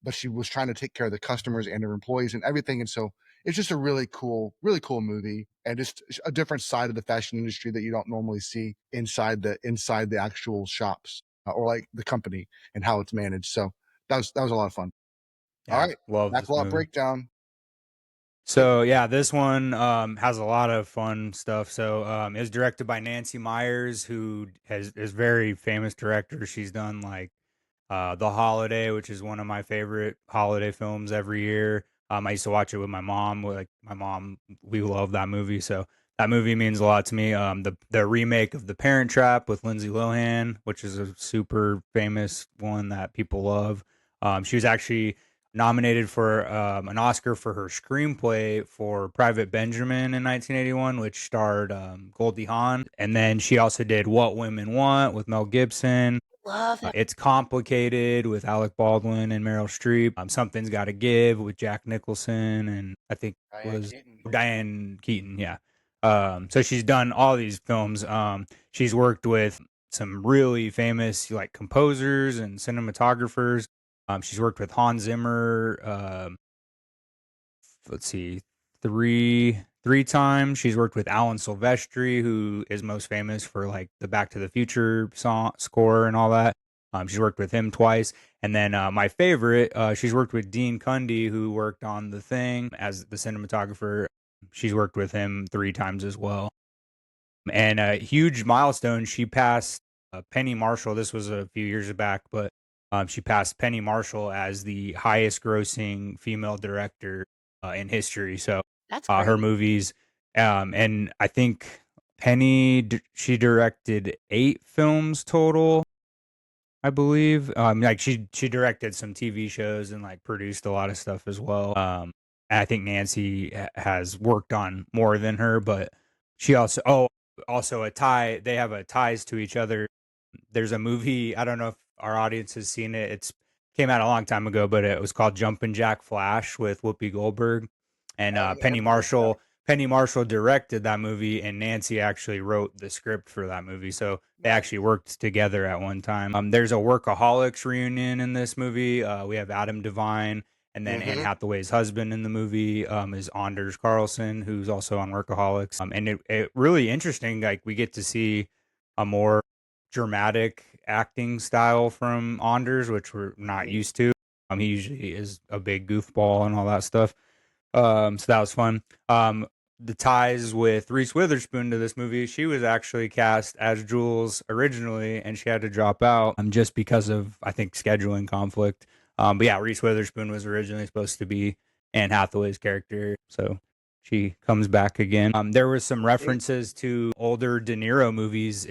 S1: but she was trying to take care of the customers and her employees and everything. And so it's just a really cool movie, and just a different side of the fashion industry that you don't normally see inside the actual shops, or like the company and how it's managed. So that was a lot of fun. All
S2: Yeah,
S1: right,
S2: love this
S1: backlot
S2: movie.
S1: breakdown.
S2: So yeah, this one has a lot of fun stuff. So it was directed by Nancy Meyers, who is very famous director. She's done like The Holiday, which is one of my favorite holiday films every year. I used to watch it with my mom. Like my mom, we love that movie. So that movie means a lot to me. The remake of The Parent Trap with Lindsay Lohan, which is a super famous one that people love. She was actually nominated for an Oscar for her screenplay for Private Benjamin in 1981, which starred Goldie Hawn. And then she also did What Women Want with Mel Gibson.
S3: love that.
S2: It's Complicated with Alec Baldwin and Meryl Streep. Something's Got to Give with Jack Nicholson, and I think it
S1: Diane
S2: was
S1: Keaton.
S2: Diane Keaton. Yeah. So she's done all these films. She's worked with some really famous like composers and cinematographers. She's worked with Hans Zimmer. Let's see, three times. She's worked with Alan Silvestri, who is most famous for like the Back to the Future song score and all that. She's worked with him twice. And then my favorite, she's worked with Dean Cundy, who worked on The Thing as the cinematographer. She's worked with him 3 times as well. And a huge milestone, she passed Penny Marshall. This was a few years back, but she passed Penny Marshall as the highest grossing female director in history. So
S3: That's
S2: her
S3: great.
S2: movies, and I think she directed 8 films total. I believe. Like she directed some TV shows and like produced a lot of stuff as well. And I think Nancy has worked on more than her, but she also a tie. They have a ties to each other. There's a movie. I don't know if our audience has seen it. It's came out a long time ago, but it was called Jumpin' Jack Flash with Whoopi Goldberg and
S1: Oh, yeah,
S2: Penny
S1: I've heard of that.
S2: Marshall. Penny Marshall directed that movie, and Nancy actually wrote the script for that movie. So they actually
S1: Nice.
S2: worked together at one time. There's a Workaholics reunion in this movie. We have Adam Devine, and then Anne
S1: Mhm.
S2: Hathaway's husband in the movie is Anders Carlson, who's also on Workaholics. And it really interesting. Like we get to see a more dramatic acting style from Anders, which we're not
S1: Mhm.
S2: used to. He usually is a big goofball and all that stuff. So that was fun. The ties with Reese Witherspoon to this movie, she was actually cast as Jules originally, and she had to drop out just because of, I think, scheduling conflict. But yeah, Reese Witherspoon was originally supposed to be Anne Hathaway's character, so she comes back again. There was some
S1: Neat.
S2: references to older De Niro movies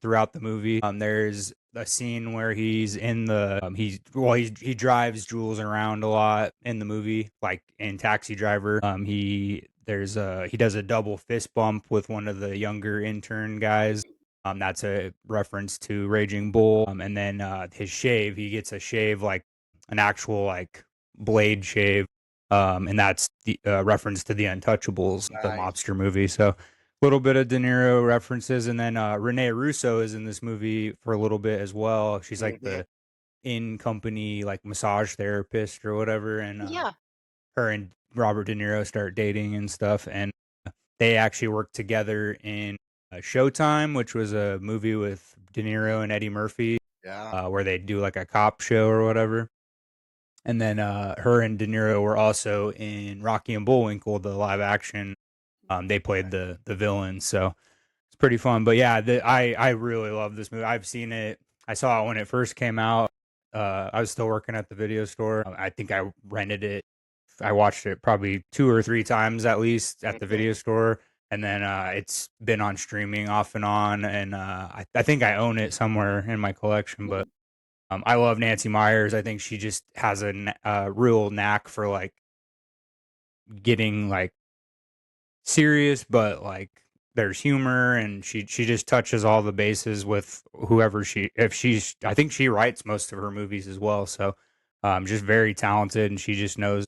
S2: throughout the movie. There's a scene where he's in the he drives Jules around a lot in the movie, like in Taxi Driver. He does a double fist bump with one of the younger intern guys. That's a reference to Raging Bull. And then his shave, he gets a shave like an actual like blade shave. And that's the reference to the Untouchables, the
S1: Nice.
S2: mobster movie. So a little bit of De Niro references, and then Renee Russo is in this movie for a little bit as well. She's like
S1: Mhm.
S2: the in company like massage therapist or whatever, and
S3: Yeah.
S2: her and Robert De Niro start dating and stuff, and they actually work together in Showtime, which was a movie with De Niro and Eddie Murphy,
S1: Yeah.
S2: where they do like a cop show or whatever. And then her and De Niro were also in Rocky and Bullwinkle, the live action. They played the villains, so it's pretty fun. But yeah, I really love this movie. I've seen it. I saw it when it first came out. I was still working at the video store. I think I rented it. I watched it probably 2 or 3 times at least at the
S1: Mhm.
S2: video store, and then it's been on streaming off and on. And I think I own it somewhere in my collection. But I love Nancy Meyers. I think she just has a real knack for like getting like serious, but like there's humor, and she just touches all the bases with whoever she if she's I think she writes most of her movies as well. So just very talented, and she just knows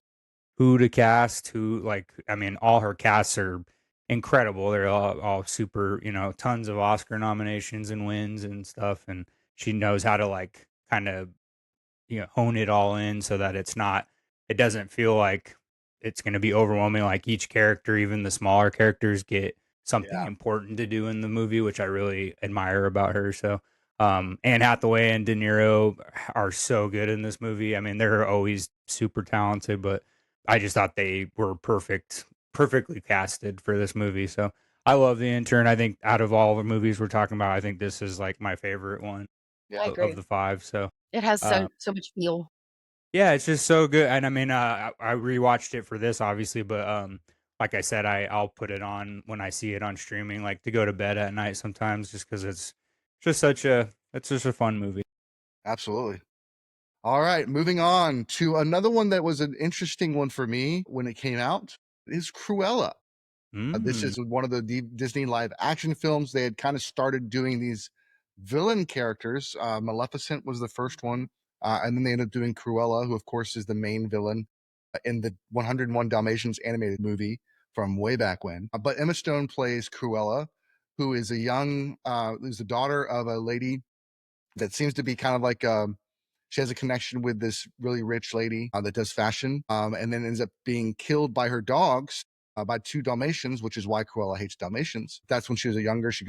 S2: who to cast, who like I mean all her casts are incredible. They're all super, tons of Oscar nominations and wins and stuff, and she knows how to like kind of hone it all in so that it doesn't feel like it's going to be overwhelming. Like each character, even the smaller characters, get something
S1: Yeah.
S2: important to do in the movie, which I really admire about her. So Anne Hathaway and De Niro are so good in this movie. I mean, they're always super talented, but I just thought they were perfectly casted for this movie. So I love The Intern. I think out of all the movies we're talking about, I think this is like my favorite one
S3: I
S1: Yeah.
S2: of
S3: agree.
S2: the five. So
S3: It has
S2: um,
S3: so much feel.
S2: yeah, it's just so good. And I mean, I rewatched it for this, obviously, but like I said, I'll put it on when I see it on streaming, like to go to bed at night sometimes, just because it's just a fun movie.
S1: Absolutely. All right, moving on to another one that was an interesting one for me when it came out is Cruella. This
S2: Mm.
S1: is one of the Disney live action films. They had kind of started doing these villain characters. Maleficent was the first one, and then they ended up doing Cruella, who of course is the main villain in the 101 Dalmatians animated movie from way back when. But Emma Stone plays Cruella, who is who's the daughter of a lady that seems to be kind of like she has a connection with this really rich lady that does fashion, and then ends up being killed by her dogs, by two Dalmatians, which is why Cruella hates Dalmatians. That's when she was younger. She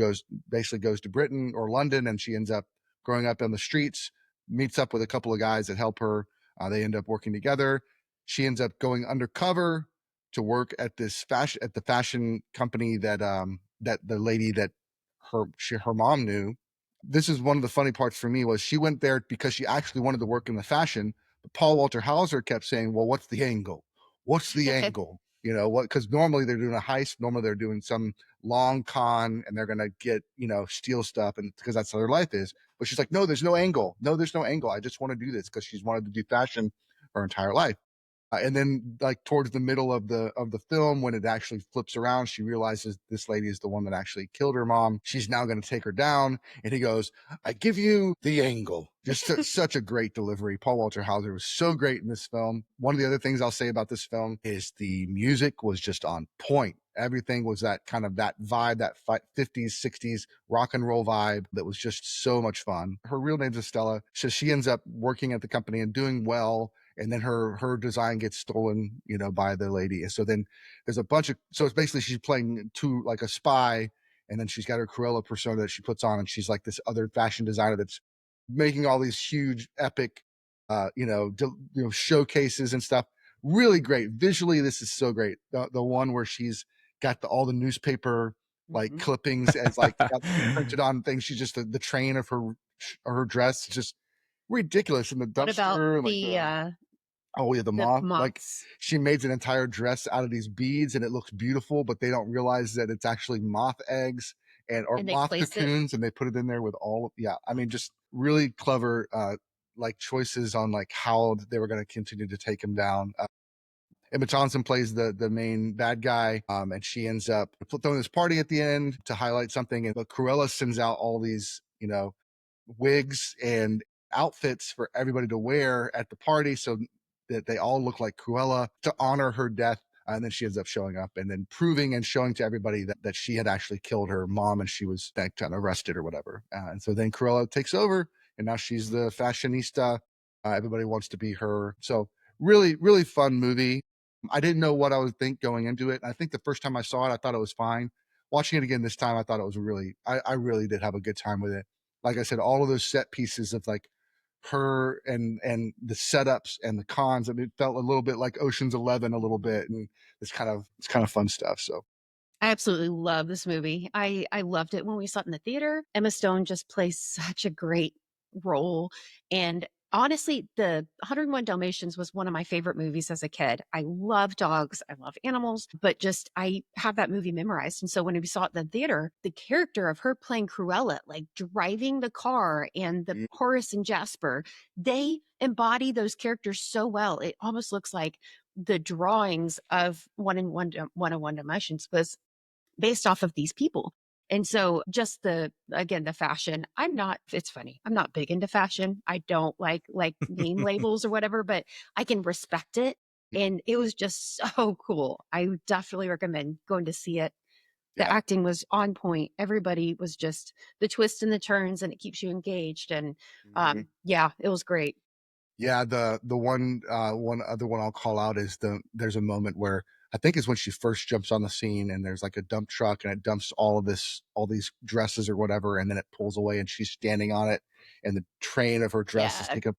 S1: basically goes to Britain or London, and she ends up growing up on the streets, meets up with a couple of guys that help her. They end up working together. She ends up going undercover to work at the fashion company that the lady that her mom knew. This is one of the funny parts for me was she went there because she actually wanted to work in the fashion, but Paul Walter Hauser kept saying, well, what's the angle? What's the angle? You know what? Because normally they're doing a heist. Normally they're doing some long con and they're going to get, steal stuff, and because that's how their life is. But she's like, no, there's no angle. No, there's no angle. I just want to do this, because she's wanted to do fashion her entire life. And then, like, towards the middle of the film, when it actually flips around, she realizes this lady is the one that actually killed her mom. She's now going to take her down. And he goes, I give you the angle. Just such a great delivery. Paul Walter Hauser was so great in this film. One of the other things I'll say about this film is the music was just on point. Everything was that kind of that vibe, that 50s, 60s rock and roll vibe that was just so much fun. Her real name's Estella. So she ends up working at the company and doing well. And then her design gets stolen, by the lady. And so then there's a bunch of, so it's basically she's playing like a spy, and then she's got her Cruella persona that she puts on, and she's like this other fashion designer that's making all these huge epic, showcases and stuff. Really great. Visually, this is so great. The one where she's got all the newspaper like clippings as like printed on things. She's just the train of her dress, just ridiculous. And the dumpster.
S3: What about
S1: the
S3: the
S1: moth.
S3: moths?
S1: Like, she made an entire dress out of these beads, and it looks beautiful, but they don't realize that it's actually moth eggs or moth cocoons, and they put it in there with just really clever like choices on like how they were going to continue to take him down. Emma Thompson plays the main bad guy, and she ends up throwing this party at the end to highlight something, and Cruella sends out all these wigs and outfits for everybody to wear at the party, so that they all look like Cruella, to honor her death. And then she ends up showing up and then proving and showing to everybody that she had actually killed her mom, and she was kind of arrested or whatever. And so then Cruella takes over, and now she's the fashionista. Everybody wants to be her. So really, really fun movie. I didn't know what I would think going into it. I think the first time I saw it, I thought it was fine. Watching it again this time, I thought it was I really did have a good time with it. Like I said, all of those set pieces of like her and the setups and the cons. I mean, it felt a little bit like Ocean's 11 a little bit, and it's kind of fun stuff. So
S3: I absolutely love this movie. I loved it when we saw it in the theater. Emma Stone just plays such a great role. And honestly, the 101 Dalmatians was one of my favorite movies as a kid. I love dogs, I love animals, but just I have that movie memorized. And so when we saw it in the theater, the character of her playing Cruella, like driving the car, and the Horace and Jasper, they embody those characters so well. It almost looks like the drawings of 101 Dalmatians was based off of these people. And so just the fashion, it's funny. I'm not big into fashion. I don't like name labels or whatever, but I can respect it. And it was just so cool. I would definitely recommend going to see it. The acting was on point. Everybody was just the twists and the turns, and it keeps you engaged. And it was great.
S1: Yeah, the one other one I'll call out is there's a moment where I think is when she first jumps on the scene, and there's like a dump truck, and it dumps all these dresses or whatever, and then it pulls away, and she's standing on it, and the train of her dress is taken.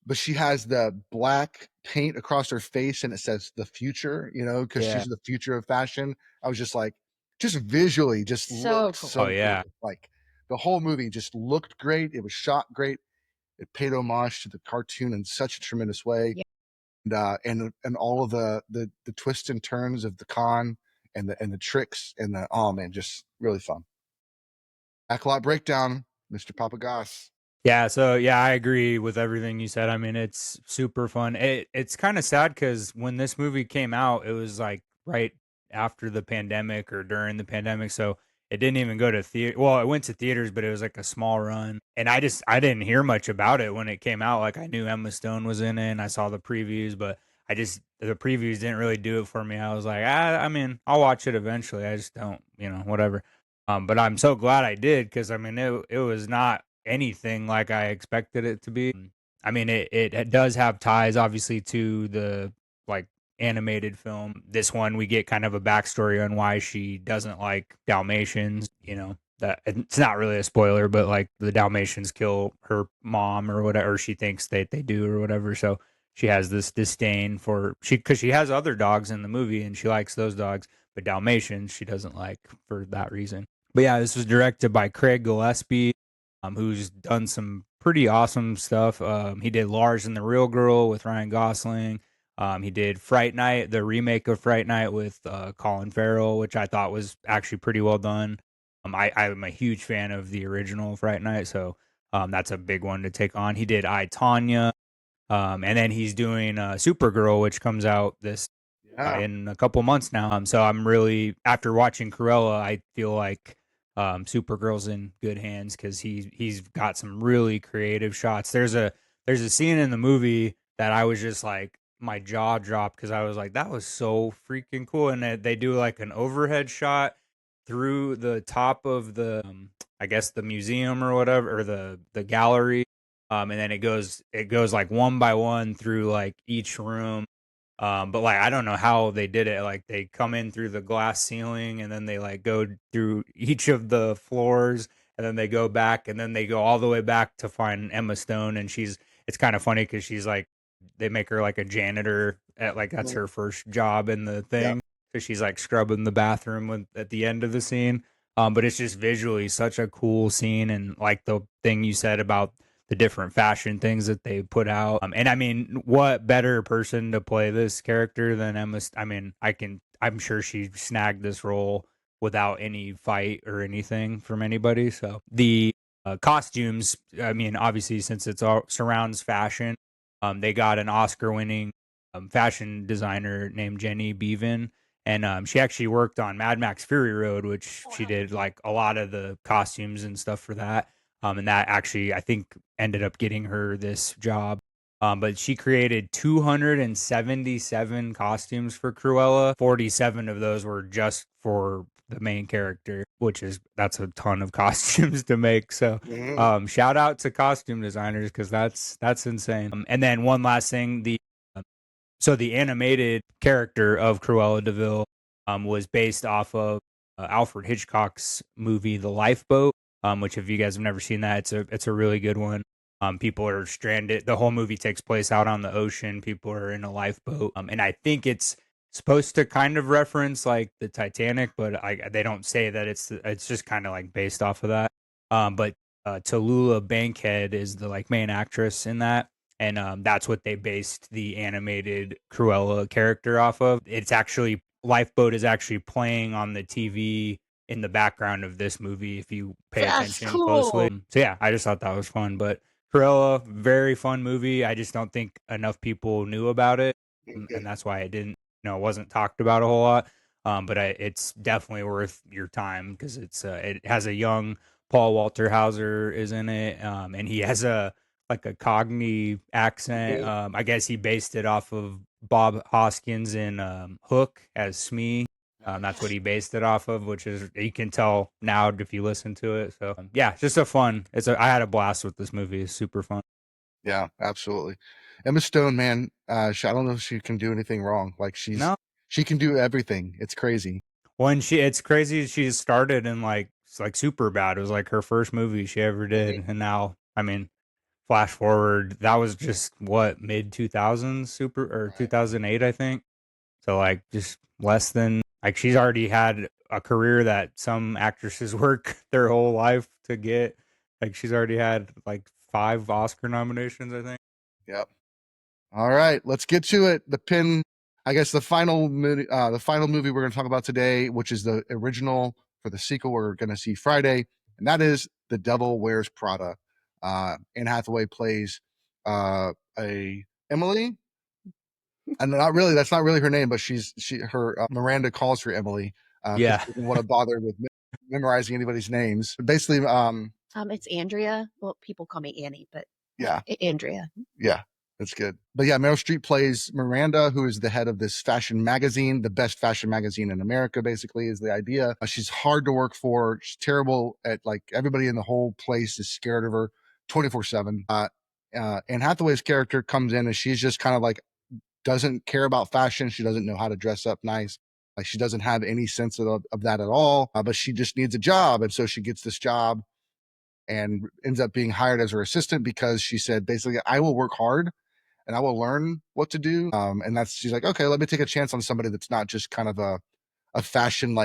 S1: But she has the black paint across her face, and it says the future, because she's the future of fashion. I was just like, just visually, just looked
S3: cool.
S1: so
S2: yeah.
S1: cool. Like, the whole movie just looked great. It was shot great. It paid homage to the cartoon in such a tremendous way.
S3: Yeah.
S1: And all of the twists and turns of the con and the tricks and just really fun. Backlot breakdown, Mr. POPpaGoss.
S2: Yeah, so I agree with everything you said. I mean, it's super fun. It's kind of sad because when this movie came out, it was like right after the pandemic or during the pandemic, so it didn't even go to theater. Well, it went to theaters, but it was like a small run, and I didn't hear much about it when it came out. Like, I knew Emma Stone was in it, and I saw the previews, but the previews didn't really do it for me. I was like, I mean, I'll watch it eventually. I just don't, whatever. But I'm so glad I did, because I mean, it was not anything like I expected it to be. I mean, it does have ties, obviously, to the like animated film. This one, we get kind of a backstory on why she doesn't like Dalmatians. That it's not really a spoiler, but like the Dalmatians kill her mom or whatever, or she thinks they do or whatever. So she has this disdain because she has other dogs in the movie and she likes those dogs, but Dalmatians she doesn't like for that reason. But yeah, this was directed by Craig Gillespie, who's done some pretty awesome stuff. He did Lars and the Real Girl with Ryan Gosling. He did Fright Night, the remake of Fright Night with Colin Farrell, which I thought was actually pretty well done. I'm a huge fan of the original Fright Night, so that's a big one to take on. He did I, Tonya, and then he's doing Supergirl, which comes out this in a couple months now. So I'm really, after watching Cruella, I feel like Supergirl's in good hands because he's got some really creative shots. There's a scene in the movie that I was just like, my jaw dropped because I was like, that was so freaking cool. And they do like an overhead shot through the top of the I guess the museum or whatever, or the gallery, and then it goes like one by one through like each room. But like I don't know how they did it. Like they come in through the glass ceiling and then they like go through each of the floors and then they go back and then they go all the way back to find Emma Stone. And it's kind of funny because she's like, they make her like a janitor at like that's her first job in the thing. So she's like scrubbing the bathroom at the end of the scene. But it's just visually such a cool scene, and like the thing you said about the different fashion things that they put out. And I mean, what better person to play this character than Emma? I mean, I'm sure she snagged this role without any fight or anything from anybody. So the costumes, I mean, obviously since it's all surrounds fashion, they got an Oscar-winning fashion designer named Jenny Beavan. And she actually worked on Mad Max Fury Road, which she did like a lot of the costumes and stuff for that. And that actually, I think, ended up getting her this job. But she created 277 costumes for Cruella. 47 of those were just for the main character, that's a ton of costumes to make. So shout out to costume designers because that's insane. And then one last thing, the animated character of Cruella de Vil was based off of Alfred Hitchcock's movie The Lifeboat, which if you guys have never seen that, it's a really good one. People are stranded. The whole movie takes place out on the ocean. People are in a lifeboat, and I think it's supposed to kind of reference like the Titanic, but they don't say that it's just kind of like based off of that. But Tallulah Bankhead is the like main actress in that. And that's what they based the animated Cruella character off of. It's actually Lifeboat is actually playing on the TV in the background of this movie if you pay attention closely. So yeah, I just thought that was fun. But Cruella, very fun movie. I just don't think enough people knew about it, and that's why it wasn't talked about a whole lot. But it's definitely worth your time because it has a young Paul Walter Hauser is in it, and he has a Cockney accent. I guess he based it off of Bob Hoskins in Hook as Smee. That's what he based it off of, which is, you can tell now if you listen to it. So yeah, just I had a blast with this movie. It's super fun.
S1: Yeah, absolutely. Emma Stone, man, I don't know if she can do anything wrong. Like she can do everything. It's crazy.
S2: It's crazy. She started in like Superbad. It was like her first movie she ever did, and now, I mean, flash forward, that was just what, mid 2000s, 2008, I think. So like just less than, like, she's already had a career that some actresses work their whole life to get. Like she's already had like 5 Oscar nominations, I think.
S1: Yep. All right, let's get to it. The final movie we're going to talk about today, which is the original for the sequel we're going to see Friday, and that is The Devil Wears Prada. Anne Hathaway plays a Emily, and that's not really her name, but Miranda calls her Emily.
S2: Yeah.
S1: She doesn't want to bother with memorizing anybody's names. But basically,
S3: it's Andrea. Well, people call me Annie, but
S1: yeah,
S3: Andrea.
S1: Yeah, that's good. But yeah, Meryl Streep plays Miranda, who is the head of this fashion magazine, the best fashion magazine in America, basically, is the idea. She's hard to work for. She's terrible at, like, everybody in the whole place is scared of her 24/7. Anne Hathaway's character comes in and she's just kind of like, doesn't care about fashion. She doesn't know how to dress up nice. Like, she doesn't have any sense of that at all, but she just needs a job. And so she gets this job and ends up being hired as her assistant because she said, basically, I will work hard and I will learn what to do. And she's like, okay, let me take a chance on somebody that's not just kind of a fashion,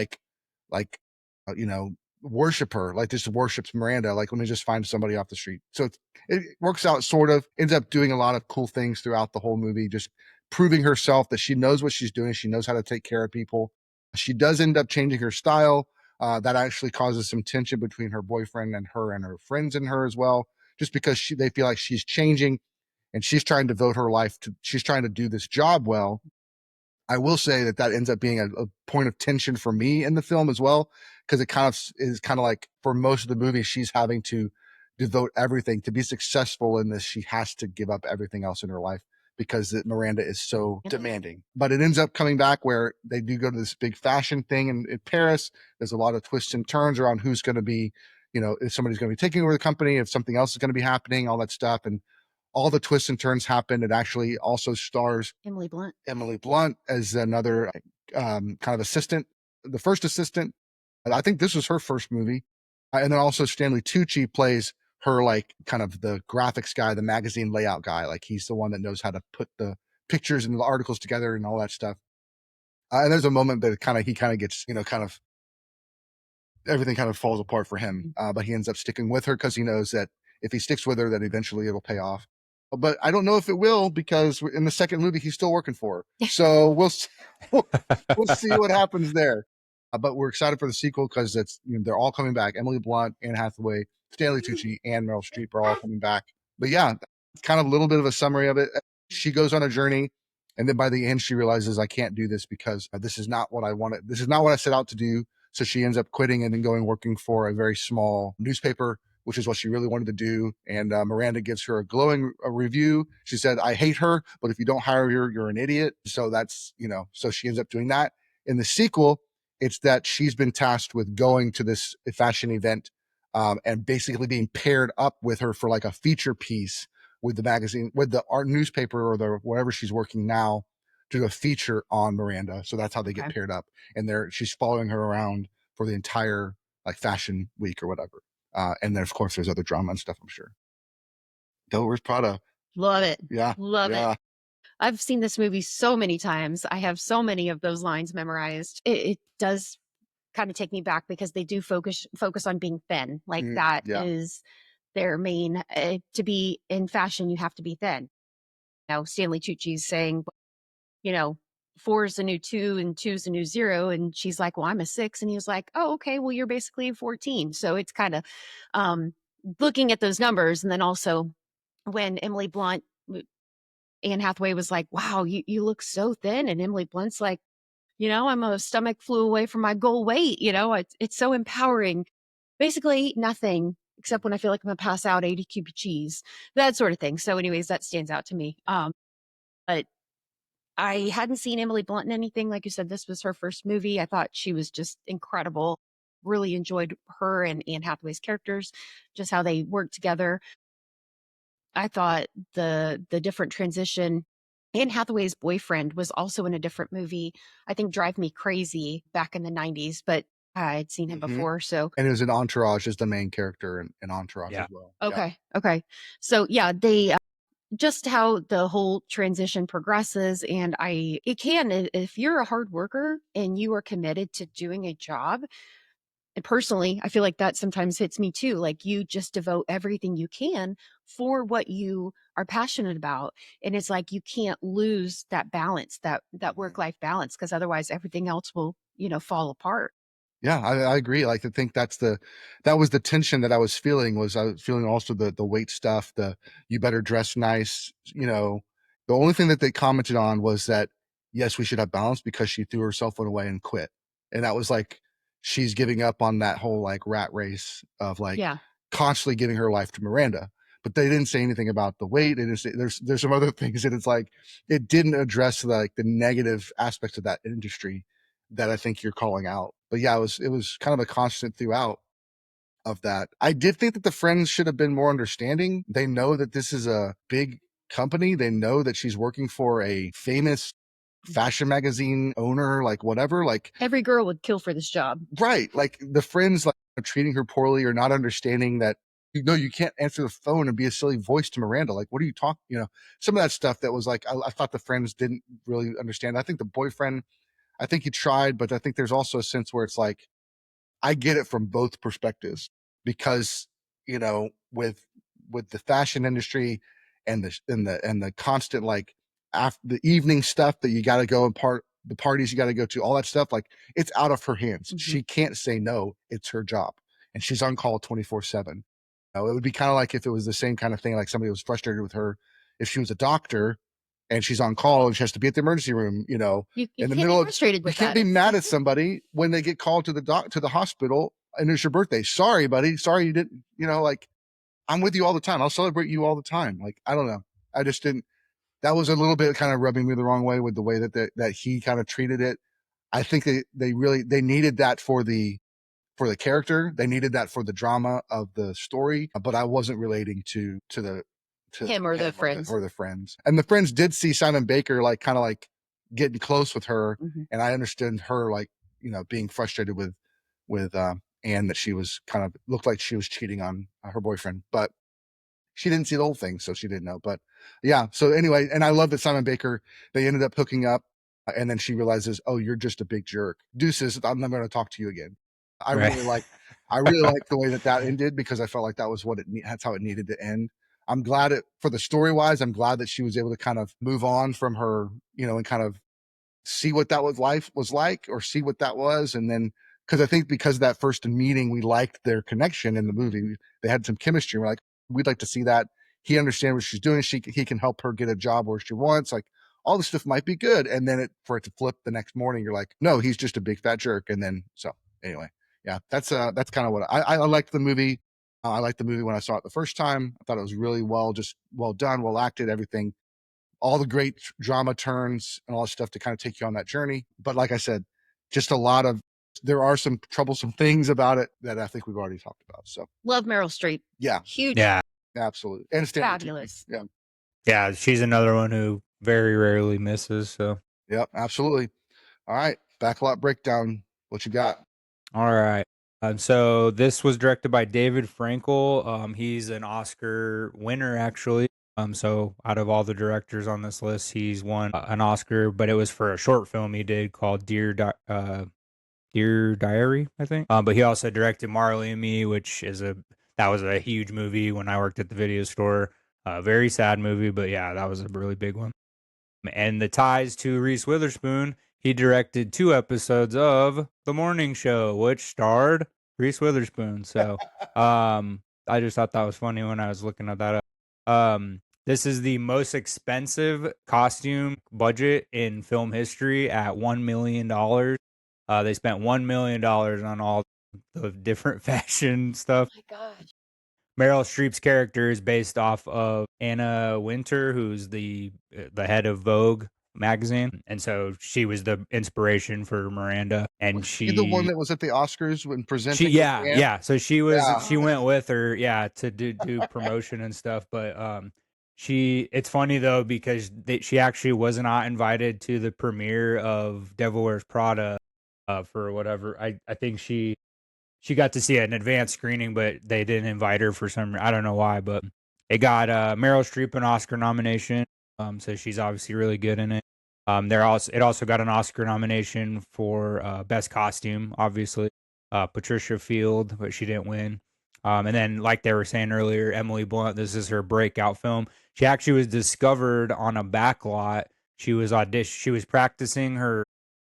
S1: worshiper, like just worships Miranda. Like, let me just find somebody off the street. So it works out, sort of, ends up doing a lot of cool things throughout the whole movie, just proving herself that she knows what she's doing. She knows how to take care of people. She does end up changing her style. That actually causes some tension between her boyfriend and her friends and her as well, just because they feel like she's changing and she's trying to devote her life to, she's trying to do this job well. I will say that ends up being a point of tension for me in the film as well, because it kind of is kind of like for most of the movie, she's having to devote everything to be successful in this. She has to give up everything else in her life because Miranda is so demanding. But it ends up coming back where they do go to this big fashion thing in Paris. There's a lot of twists and turns around who's going to be, if somebody's going to be taking over the company, if something else is going to be happening, all that stuff. And all the twists and turns happen. It actually also stars
S3: Emily
S1: Blunt as another kind of assistant, the first assistant. I think this was her first movie. And then also Stanley Tucci plays her, like kind of the graphics guy, the magazine layout guy. Like he's the one that knows how to put the pictures and the articles together and all that stuff. And there's a moment that he kind of gets, kind of everything kind of falls apart for him. But he ends up sticking with her because he knows that if he sticks with her, that eventually it'll pay off. But I don't know if it will, because in the second movie, he's still working for her. So we'll see what happens there. But we're excited for the sequel because they're all coming back. Emily Blunt, Anne Hathaway, Stanley Tucci, and Meryl Streep are all coming back. But yeah, kind of a little bit of a summary of it. She goes on a journey, and then by the end, she realizes, I can't do this because this is not what I wanted. This is not what I set out to do. So she ends up quitting and then working for a very small newspaper, which is what she really wanted to do. And Miranda gives her a glowing review. She said, I hate her, but if you don't hire her, you're an idiot. So that's, so she ends up doing that. In the sequel, it's that she's been tasked with going to this fashion event and basically being paired up with her for like a feature piece with the magazine, with the art newspaper or the wherever she's working now, to do a feature on Miranda. So that's how they get paired up. And she's following her around for the entire like fashion week or whatever. And then of course there's other drama and stuff, I'm sure. Devil Wears Prada.
S3: Love it.
S1: Yeah.
S3: Love it. I've seen this movie so many times. I have so many of those lines memorized. It does kind of take me back because they do focus on being thin. Like that is their main, to be in fashion, you have to be thin. Now, Stanley Tucci's saying, 4 is the new 2 and 2 is the new 0. And she's like, well, I'm a 6. And he was like, oh, okay, well, you're basically a 14. So it's kind of looking at those numbers. And then also when Emily Blunt, Anne Hathaway was like, wow, you look so thin. And Emily Blunt's like, I'm a stomach flew away from my goal weight. It's so empowering. Basically I eat nothing except when I feel like I'm gonna pass out, 80 cube of cheese, that sort of thing. So anyways, that stands out to me. But I hadn't seen Emily Blunt in anything. Like you said, this was her first movie. I thought she was just incredible. Really enjoyed her and Anne Hathaway's characters, just how they worked together. I thought the different transition. Anne Hathaway's boyfriend was also in a different movie, I think Drive Me Crazy, back in the 90s, but I'd seen him before. So,
S1: and it was in Entourage as the main character in Entourage as well.
S3: Okay. So yeah, they just how the whole transition progresses, and if you're a hard worker and you are committed to doing a job. And personally, I feel like that sometimes hits me too. Like you just devote everything you can for what you are passionate about. And it's like you can't lose that balance, that work-life balance, because otherwise everything else will, fall apart.
S1: Yeah, I agree. Like, I think that was the tension that I was feeling. I was feeling also the weight stuff, you better dress nice. The only thing that they commented on was that, yes, we should have balance, because she threw her cell phone away and quit. And that was like, she's giving up on that whole like rat race of like constantly giving her life to Miranda. But they didn't say anything about the weight. They didn't say, there's some other things that it's like, it didn't address like the negative aspects of that industry that I think you're calling out. But yeah, it was kind of a constant throughout of that. I did think that the friends should have been more understanding. They know that this is a big company. They know that she's working for a famous fashion magazine owner, like whatever, like
S3: every girl would kill for this job.
S1: Right. Like the friends like treating her poorly or not understanding that, you can't answer the phone and be a silly voice to Miranda. Like, what are you talking? Some of that stuff that was like, I thought the friends didn't really understand. I think the boyfriend, I think he tried, but I think there's also a sense where it's like, I get it from both perspectives, because, with the fashion industry and the constant like after the evening stuff that you got to go and the parties you got to go to, all that stuff, like it's out of her hands.
S3: Mhm.
S1: She can't say no. It's her job. And she's on call 24/7. It would be kind of like if it was the same kind of thing, like somebody was frustrated with her. If she was a doctor and she's on call and she has to be at the emergency room,
S3: You
S1: in the
S3: can't be
S1: middle of,
S3: frustrated
S1: you
S3: with
S1: can't
S3: that.
S1: be mad at somebody when they get called to the hospital and it's your birthday. Sorry, buddy. Sorry you didn't, like I'm with you all the time. I'll celebrate you all the time. Like, I don't know. I just didn't, that was a little bit kind of rubbing me the wrong way with the way that he kind of treated it. I think they needed that for the character. They needed that for the drama of the story, but I wasn't relating to
S3: Him or the friends.
S1: or the friends. And the friends did see Simon Baker like kind of like getting close with her,
S3: Mhm.
S1: and I understood her like being frustrated with Anne, that she was kind of looked like she was cheating on her boyfriend, but she didn't see the whole thing, so she didn't know. But yeah, so anyway, and I love that Simon Baker, they ended up hooking up, and then she realizes, oh, you're just a big jerk. Deuces, I'm never going to talk to you again. I
S2: Right.
S1: really like the way that ended, because I felt like that was that's how it needed to end. I'm glad for the story wise, I'm glad that she was able to kind of move on from her, and kind of see what that life was like, or see what that was. And then, because I think because of that first meeting, we liked their connection in the movie. They had some chemistry. We're like, we'd like to see that. He understands what she's doing. He can help her get a job where she wants. Like, all this stuff might be good. And then for it to flip the next morning, you're like, no, he's just a big fat jerk. And then, so anyway, yeah, that's kind of what I liked the movie. I liked the movie when I saw it the first time. I thought it was really well done, well acted, everything, all the great drama turns and all that stuff to kind of take you on that journey. But like I said, just there are some troublesome things about it that I think we've already talked about. So
S3: Love Meryl Streep.
S1: yeah,
S3: Huge.
S2: Yeah.
S1: absolutely. And Stanley Tucci.
S3: Fabulous.
S1: Yeah.
S2: Yeah. She's another one who very rarely misses. So,
S1: Yep, absolutely. All right. Backlot breakdown. What you got?
S2: all right. So this was directed by David Frankel. He's an Oscar winner, actually. So out of all the directors on this list, he's won an Oscar, but it was for a short film he did called Dear Diary, I think. But he also directed Marley and Me, which is that was a huge movie when I worked at the video store. Very sad movie, but yeah, that was a really big one. And the ties to Reese Witherspoon, he directed 2 episodes of The Morning Show, which starred Reese Witherspoon. So I just thought that was funny when I was looking at that up. This is the most expensive costume budget in film history at $1 million. They spent $1 million on all the different fashion stuff.
S3: Oh my gosh.
S2: Meryl Streep's character is based off of Anna Wintour, who's the head of Vogue magazine, and so she was the inspiration for Miranda. And
S1: Was she the one that was at the Oscars when presenting?
S2: yeah. So she
S1: Yeah.
S2: went with her, to do promotion and stuff. But it's funny though because she actually was not invited to the premiere of Devil Wears Prada for whatever. I think she got to see an advanced screening, but they didn't invite her for some. I don't know why, but it got Meryl Streep an Oscar nomination. So she's obviously really good in it. It also got an Oscar nomination for best costume, obviously. Patricia Field, but she didn't win. And then, like they were saying earlier, Emily Blunt. This is her breakout film. She actually was discovered on a backlot. She was She was practicing her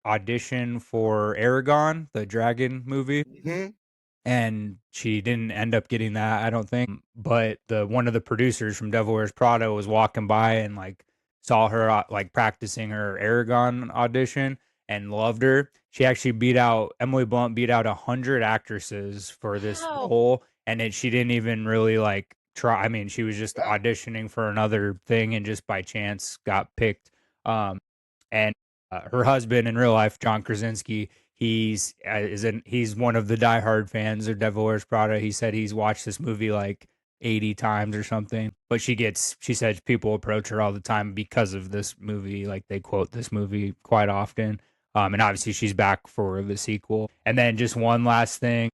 S2: audition for Aragon, the dragon movie.
S1: Mm-hmm.
S2: And she didn't end up getting that, I don't think. But one of the producers from Devil Wears Prada was walking by and like saw her like practicing her Aragon audition and loved her. She actually Emily Blunt beat out 100 actresses for this role, and she didn't even really like try. I mean, she was just auditioning for another thing and just by chance got picked. And her husband in real life, John Krasinski, he's one of the diehard fans of Devil Wears Prada. He said he's watched this movie like 80 times or something. But she said people approach her all the time because of this movie. Like they quote this movie quite often. And obviously she's back for the sequel. And then just one last thing.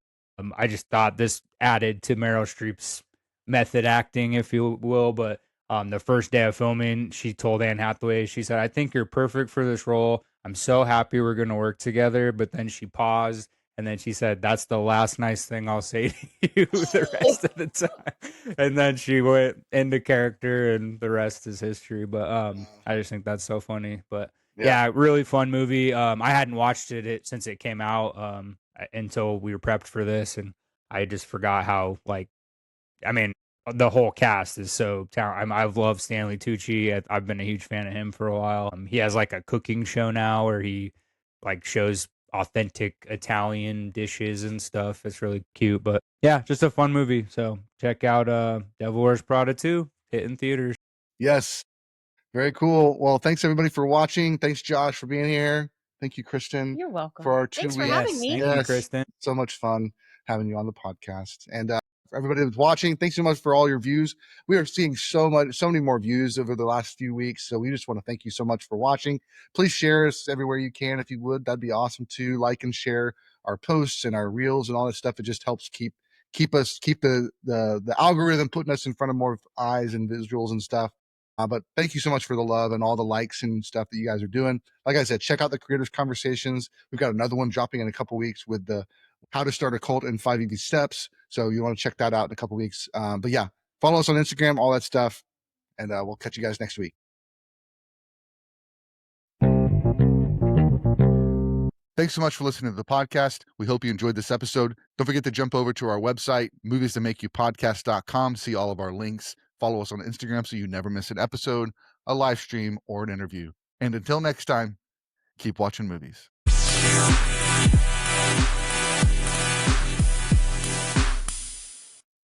S2: I just thought this added to Meryl Streep's method acting, if you will. But the first day of filming, she told Anne Hathaway, she said, "I think you're perfect for this role. I'm so happy we're going to work together." But then she paused And then she said, "That's the last nice thing I'll say to you the rest of the time." And then she went into character, and the rest is history. But I just think that's so funny. But yeah, really fun movie. I hadn't watched since it came out until we were prepped for this, and I just forgot how the whole cast is so talented. I've loved Stanley Tucci. I've been a huge fan of him for a while. He has like a cooking show now where he like shows authentic Italian dishes and stuff. It's really cute. But yeah, just a fun movie. So check out Devil Wears Prada 2, hitting theaters.
S1: Yes. Very cool. Well, thanks everybody for watching. Thanks, Josh, for being here. Thank you, Kristen.
S3: You're welcome.
S1: For our
S3: Thanks
S1: 2
S3: for
S1: weeks.
S3: having me.
S2: Thank you, Kristen.
S1: So much fun having you on the podcast. And for everybody that's watching, thanks so much for all your views. We are seeing so many more views over the last few weeks. So we just want to thank you so much for watching. Please share us everywhere you can if you would. That'd be awesome too. Like and share our posts and our reels and all that stuff. It just helps keep the algorithm putting us in front of more eyes and visuals and stuff. But thank you so much for the love and all the likes and stuff that you guys are doing. Like I said, check out the Creators Conversations. We've got another one dropping in a couple weeks with the How to Start a Cult in 5 Easy Steps. So you want to check that out in a couple weeks. But yeah, follow us on Instagram, all that stuff. And we'll catch you guys next week. Thanks so much for listening to the podcast. We hope you enjoyed this episode. Don't forget to jump over to our website, moviestomakeyoupodcast.com. See all of our links. Follow us on Instagram so you never miss an episode, a live stream, or an interview. And until next time, keep watching movies.